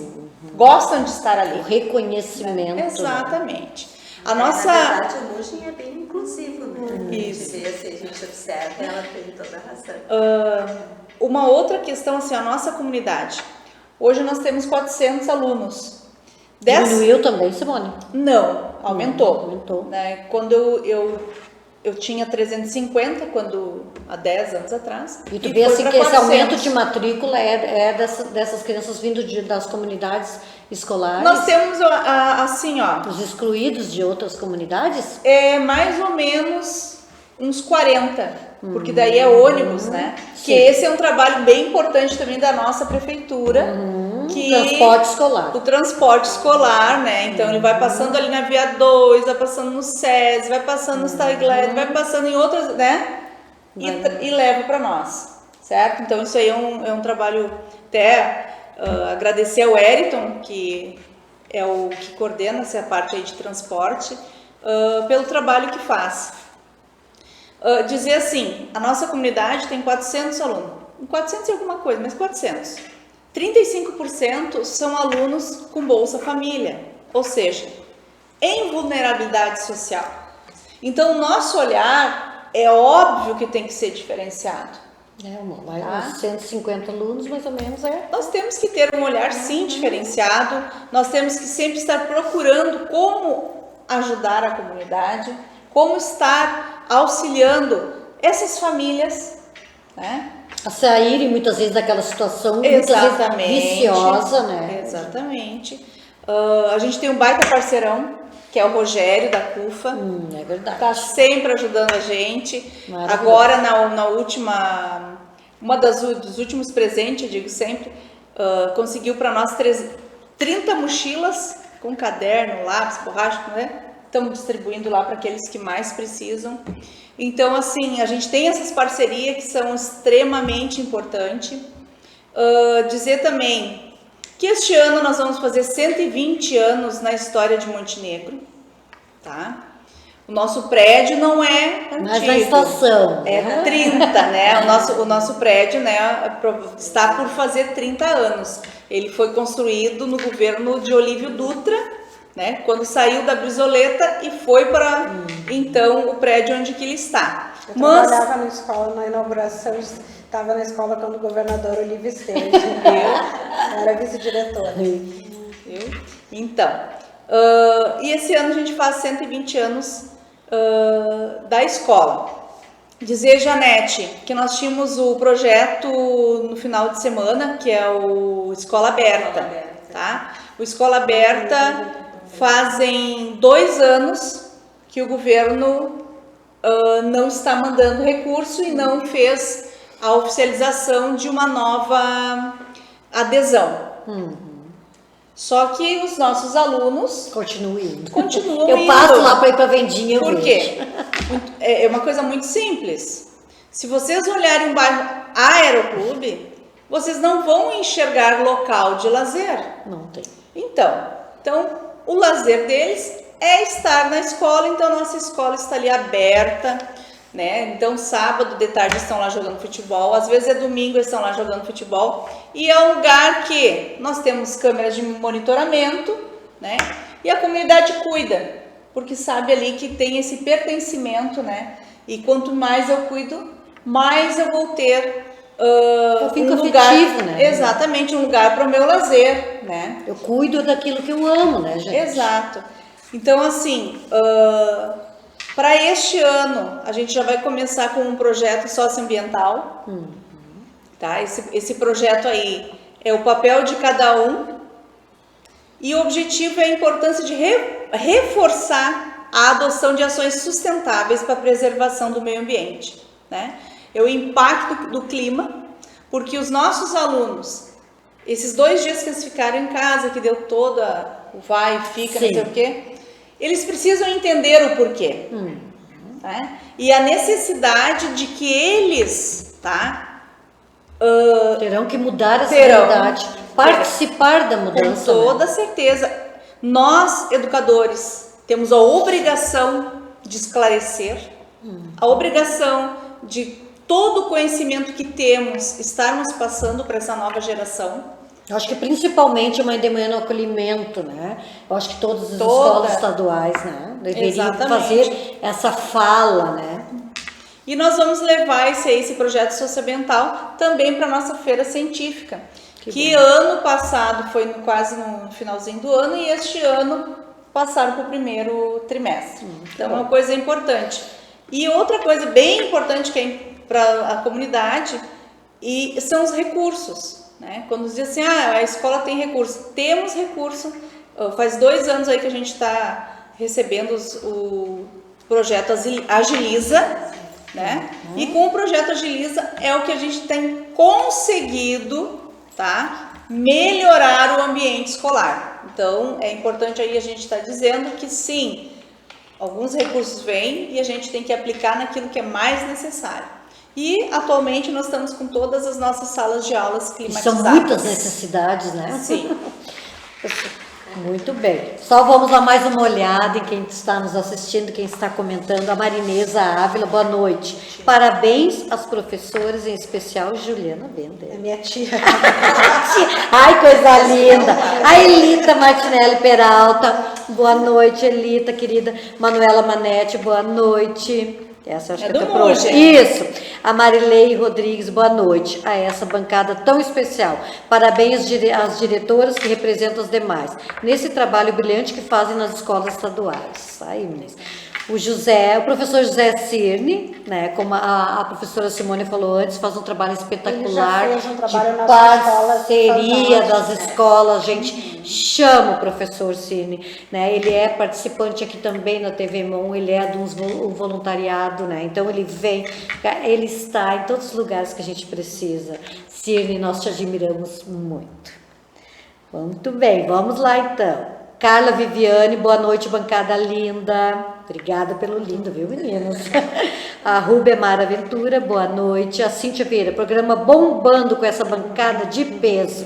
gostam de estar ali. O reconhecimento. Exatamente. Na verdade, o Mugem é bem inclusivo, né? Isso. A gente observa, ela tem toda a razão. Uma outra questão, assim, a nossa comunidade. Hoje nós temos 400 alunos. Diminuiu também, Simone? Não, aumentou. Aumentou. Né? Quando eu tinha 350, há 10 anos atrás. E tu vê assim que esse aumento de matrícula é dessas crianças vindo das comunidades escolares? Nós temos, assim, os excluídos de outras comunidades? É mais ou menos uns 40, porque daí é ônibus, né? Sim. Que esse é um trabalho bem importante também da nossa prefeitura. Transporte escolar. O transporte escolar, né? Então ele vai passando ali na Via 2, vai passando no SESI, vai passando no Staglet, vai passando em outras, né? E leva para nós, certo? Então isso aí é um trabalho, até agradecer ao Eriton, que é o que coordena essa parte aí de transporte, pelo trabalho que faz. Dizer assim, a nossa comunidade tem 400 alunos, 400 e alguma coisa, mas 400. 35% são alunos com Bolsa Família, ou seja, em vulnerabilidade social. Então, o nosso olhar é óbvio que tem que ser diferenciado. Uns 150 alunos, mais ou menos, Nós temos que ter um olhar, sim, diferenciado. Nós temos que sempre estar procurando como ajudar a comunidade, como estar auxiliando essas famílias, né? A saírem muitas vezes daquela situação Exatamente, viciosa, né? Exatamente. A gente tem um baita parceirão, que é o Rogério, da CUFA. É verdade. Está sempre ajudando a gente. Maravilhoso. Agora, na última, dos últimos presentes, eu digo sempre, conseguiu para nós 30 mochilas com caderno, lápis, borracha, né? Estamos distribuindo lá para aqueles que mais precisam. Então, assim, a gente tem essas parcerias que são extremamente importantes. Dizer também que este ano nós vamos fazer 120 anos na história de Montenegro, tá? O nosso prédio não é antigo. Mas a estação. É 30, né? O nosso prédio, né, está por fazer 30 anos. Ele foi construído no governo de Olívio Dutra, né? Quando saiu da Brizoleta e foi para, então, o prédio onde que ele está. Eu trabalhava na escola, na inauguração, estava na escola quando o governador Olívio esteve. Eu era vice-diretora. Então, e esse ano a gente faz 120 anos da escola. Dizer, Janete, que nós tínhamos o projeto no final de semana, que é o Escola Aberta, tá? O Escola Aberta fazem 2 anos que o governo não está mandando recurso e não fez a oficialização de uma nova adesão. Só que os nossos alunos continuam indo. Eu passo lá para ir para a vendinha. Por quê? É uma coisa muito simples. Se vocês olharem um bairro aeroclube, vocês não vão enxergar local de lazer. Não tem. Então o lazer deles é estar na escola. Então nossa escola está ali aberta, né? Então sábado de tarde estão lá jogando futebol, às vezes é domingo eles estão lá jogando futebol, e é um lugar que nós temos câmeras de monitoramento, né? E a comunidade cuida, porque sabe ali que tem esse pertencimento, né? E quanto mais eu cuido, mais eu vou ter um lugar, afetivo, né? Exatamente, um lugar para o meu lazer, né? Eu cuido daquilo que eu amo, né, gente? Exato. Então, assim, para este ano, a gente já vai começar com um projeto socioambiental, tá? Esse projeto aí é o papel de cada um, e o objetivo é a importância de reforçar a adoção de ações sustentáveis para a preservação do meio ambiente, né? É o impacto do clima, porque os nossos alunos, esses 2 dias que eles ficaram em casa, que deu toda o vai e fica, Sim. não sei o quê, eles precisam entender o porquê. Tá? E a necessidade de que eles, tá? Terão que mudar essa realidade, participar da mudança. Com toda certeza. Nós, educadores, temos a obrigação de esclarecer, a obrigação de todo o conhecimento que temos estarmos passando para essa nova geração. Eu acho que principalmente a Mãe de Manhã no acolhimento, né? Eu acho que todas as escolas estaduais, né, deveriam fazer essa fala, né? E nós vamos levar esse projeto socioambiental também para a nossa feira científica, que ano passado foi quase no finalzinho do ano, e este ano passaram para o primeiro trimestre. Então é uma coisa importante. E outra coisa bem importante que é para a comunidade são os recursos. Né? Quando diz assim, a escola tem recurso, temos recurso. Faz 2 anos aí que a gente está recebendo o projeto Agiliza, né? E com o projeto Agiliza é o que a gente tem conseguido, tá? Melhorar o ambiente escolar. Então é importante aí a gente estar dizendo que sim, alguns recursos vêm e a gente tem que aplicar naquilo que é mais necessário. E atualmente nós estamos com todas as nossas salas de aulas climatizadas. São muitas necessidades, né? Sim. Muito bem. Só vamos dar mais uma olhada em quem está nos assistindo, quem está comentando. A Marinesa Ávila, boa noite. Parabéns às professoras, em especial Juliana Bender. É minha tia. Ai, coisa linda. A Elita Martinelli Peralta, boa noite, Elita, querida. Manuela Manetti, boa noite. Essa acho que tá pronta. Isso. A Marilei Rodrigues, boa noite a essa bancada tão especial. Parabéns às diretoras que representam as demais nesse trabalho brilhante que fazem nas escolas estaduais. Aí, meninas. O professor José Cirne, né, como a professora Simone falou antes, faz um trabalho espetacular. Ele já fez um trabalho de nas parceria escolas das escolas. Gente, chama o professor Cirne, né? Ele é participante aqui também na TV Mon, ele é do voluntariado, né? Então ele vem, ele está em todos os lugares que a gente precisa. Cirne, nós te admiramos muito. Muito bem, vamos lá então. Carla Viviane, boa noite, bancada linda. Obrigada pelo lindo, viu, meninas? A Rúbia Mara Ventura, boa noite. A Cíntia Vieira, programa bombando com essa bancada de peso.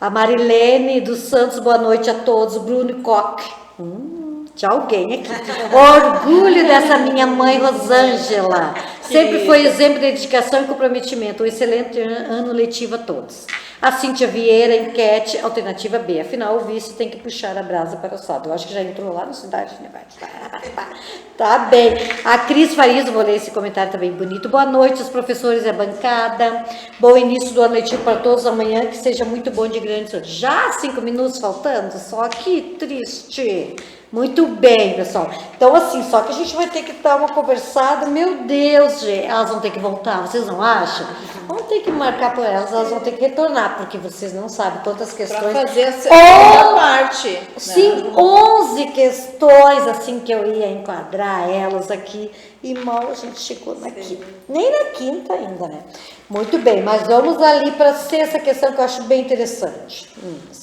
A Marilene dos Santos, boa noite a todos. O Bruno Koch. De alguém aqui. Orgulho dessa minha mãe, Rosângela. Sempre foi exemplo de dedicação e comprometimento. Um excelente ano letivo a todos. A Cíntia Vieira, enquete, alternativa B. Afinal, o vice tem que puxar a brasa para o saldo. Eu acho que já entrou lá na cidade, né? Tá bem. A Cris Farias, vou ler esse comentário também bonito. Boa noite, os professores e a bancada. Bom início do ano letivo para todos. Amanhã que seja muito bom de grande sorte. Já 5 minutos faltando? Só que triste. Muito bem, pessoal. Então, assim, só que a gente vai ter que dar uma conversada. Meu Deus, gente. Elas vão ter que voltar, vocês não acham? Vamos ter que marcar por elas vão ter que retornar, porque vocês não sabem quantas questões. Para fazer a segunda parte. Né? Sim, 11 questões, assim, que eu ia enquadrar elas aqui. E mal a gente chegou na quinta. Nem na quinta ainda, né? Muito bem, mas vamos ali para a sexta questão que eu acho bem interessante.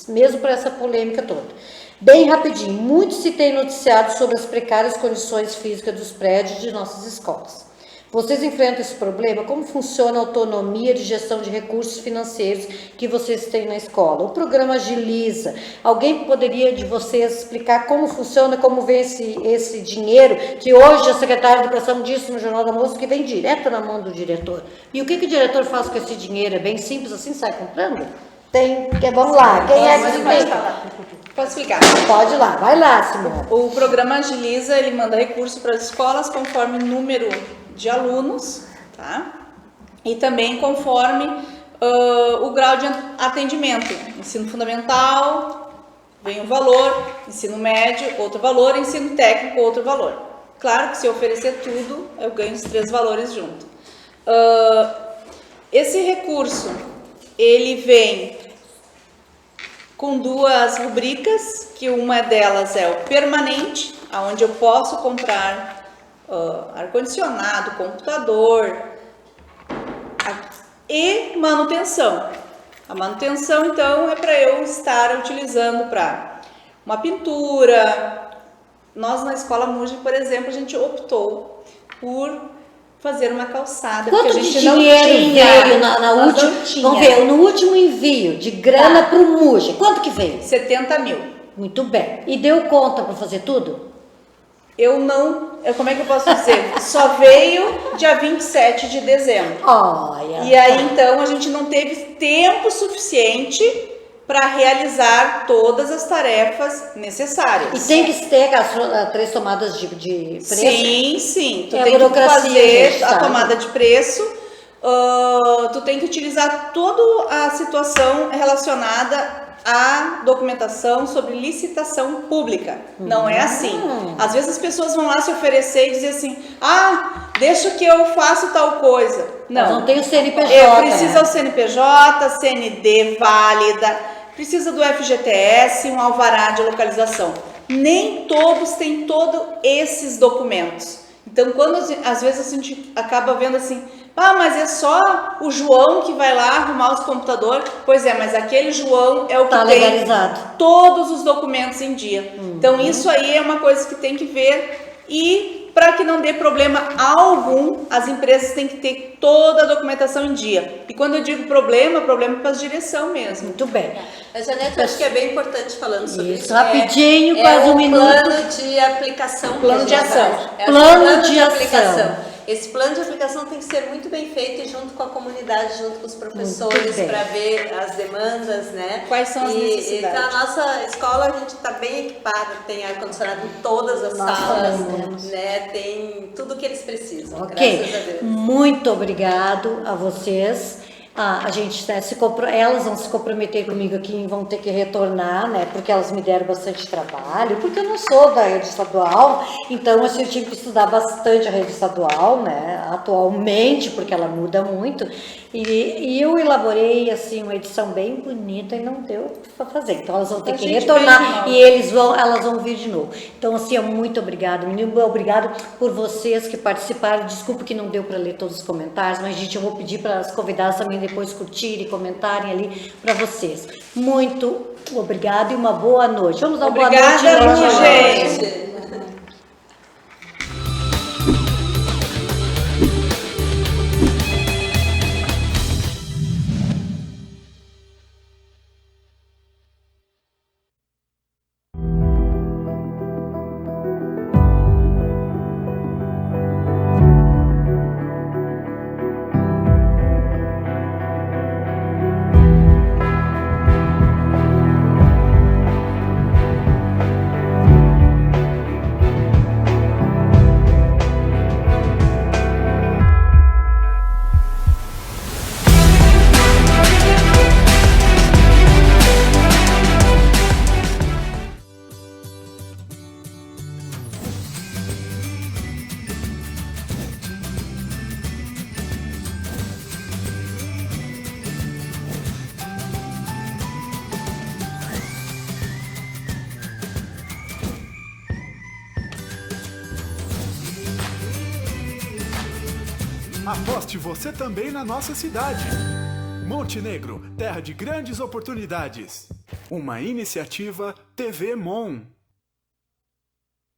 Mesmo para essa polêmica toda. Bem rapidinho, muito se tem noticiado sobre as precárias condições físicas dos prédios de nossas escolas. Vocês enfrentam esse problema? Como funciona a autonomia de gestão de recursos financeiros que vocês têm na escola? O programa Agiliza. Alguém poderia de vocês explicar como funciona, como vem esse dinheiro, que hoje a secretária de Educação disse no Jornal do Almoço que vem direto na mão do diretor. E o que o diretor faz com esse dinheiro? É bem simples assim, sai comprando? Vamos lá, quem é que explica? Posso explicar? Pode ir lá, vai lá, Simone. O programa Agiliza, ele manda recurso para as escolas conforme o número de alunos, tá? E também conforme o grau de atendimento. Ensino fundamental, vem um valor, ensino médio, outro valor, ensino técnico, outro valor. Claro que se eu oferecer tudo, eu ganho os 3 valores junto. Esse recurso, ele vem com 2 rubricas, que uma delas é o permanente, onde eu posso comprar ar-condicionado, computador e manutenção. A manutenção, então, é para eu estar utilizando para uma pintura. Nós, na Escola Muji, por exemplo, a gente optou por fazer uma calçada. Quanto porque a gente de não dinheiro tinha, veio na última? Vamos ver, no último envio de grana para o Muji, quanto que veio? 70 mil. Muito bem. E deu conta para fazer tudo? Como é que eu posso dizer? Só veio dia 27 de dezembro. Olha. E aí, então, a gente não teve tempo suficiente para realizar todas as tarefas necessárias. E tem que ter as 3 tomadas de preço? Sim. Tu É tem que fazer gente, a sabe? tomada de preço. Tu tem que utilizar toda a situação relacionada à documentação sobre licitação pública. Não é assim. Às vezes as pessoas vão lá se oferecer e dizer assim, deixa que eu faço tal coisa. Não tem o CNPJ. Precisa né? o CNPJ, CND válida, precisa do FGTS, um alvará de localização. Nem todos têm todos esses documentos. Então, quando às vezes a gente acaba vendo assim, mas é só o João que vai lá arrumar os computadores. Pois é, mas aquele João é o que tem legalizado. Todos os documentos em dia. Então, isso aí é uma coisa que tem que ver. E para que não dê problema algum, as empresas têm que ter toda a documentação em dia. E quando eu digo problema é para a direção mesmo. Muito bem. A Janete, acho que é bem importante falando sobre isso. Rapidinho, quase um minuto. Plano de aplicação. Plano de ação. Plano de ação. Esse plano de aplicação tem que ser muito bem feito junto com a comunidade, junto com os professores, para ver as demandas, né? Quais são as necessidades? Então, a nossa escola, a gente está bem equipada, tem ar-condicionado em todas as salas, né? Tem tudo que eles precisam, graças a Deus. Muito obrigado a vocês. A gente, né, elas vão se comprometer comigo aqui e vão ter que retornar, né, porque elas me deram bastante trabalho, porque eu não sou da rede estadual, então assim, eu tive que estudar bastante a rede estadual, né, atualmente, porque ela muda muito, e eu elaborei, assim, uma edição bem bonita e não deu para fazer, então elas vão ter que retornar e elas vão vir de novo. Então, assim, muito obrigado, menino, obrigado por vocês que participaram, desculpa que não deu para ler todos os comentários, mas, gente, eu vou pedir para as convidadas também depois curtirem, comentarem ali para vocês. Muito obrigada e uma boa noite. Vamos dar uma boa noite. Obrigada, gente. Gente. Aposte você também na nossa cidade. Montenegro, terra de grandes oportunidades. Uma iniciativa TV Mon.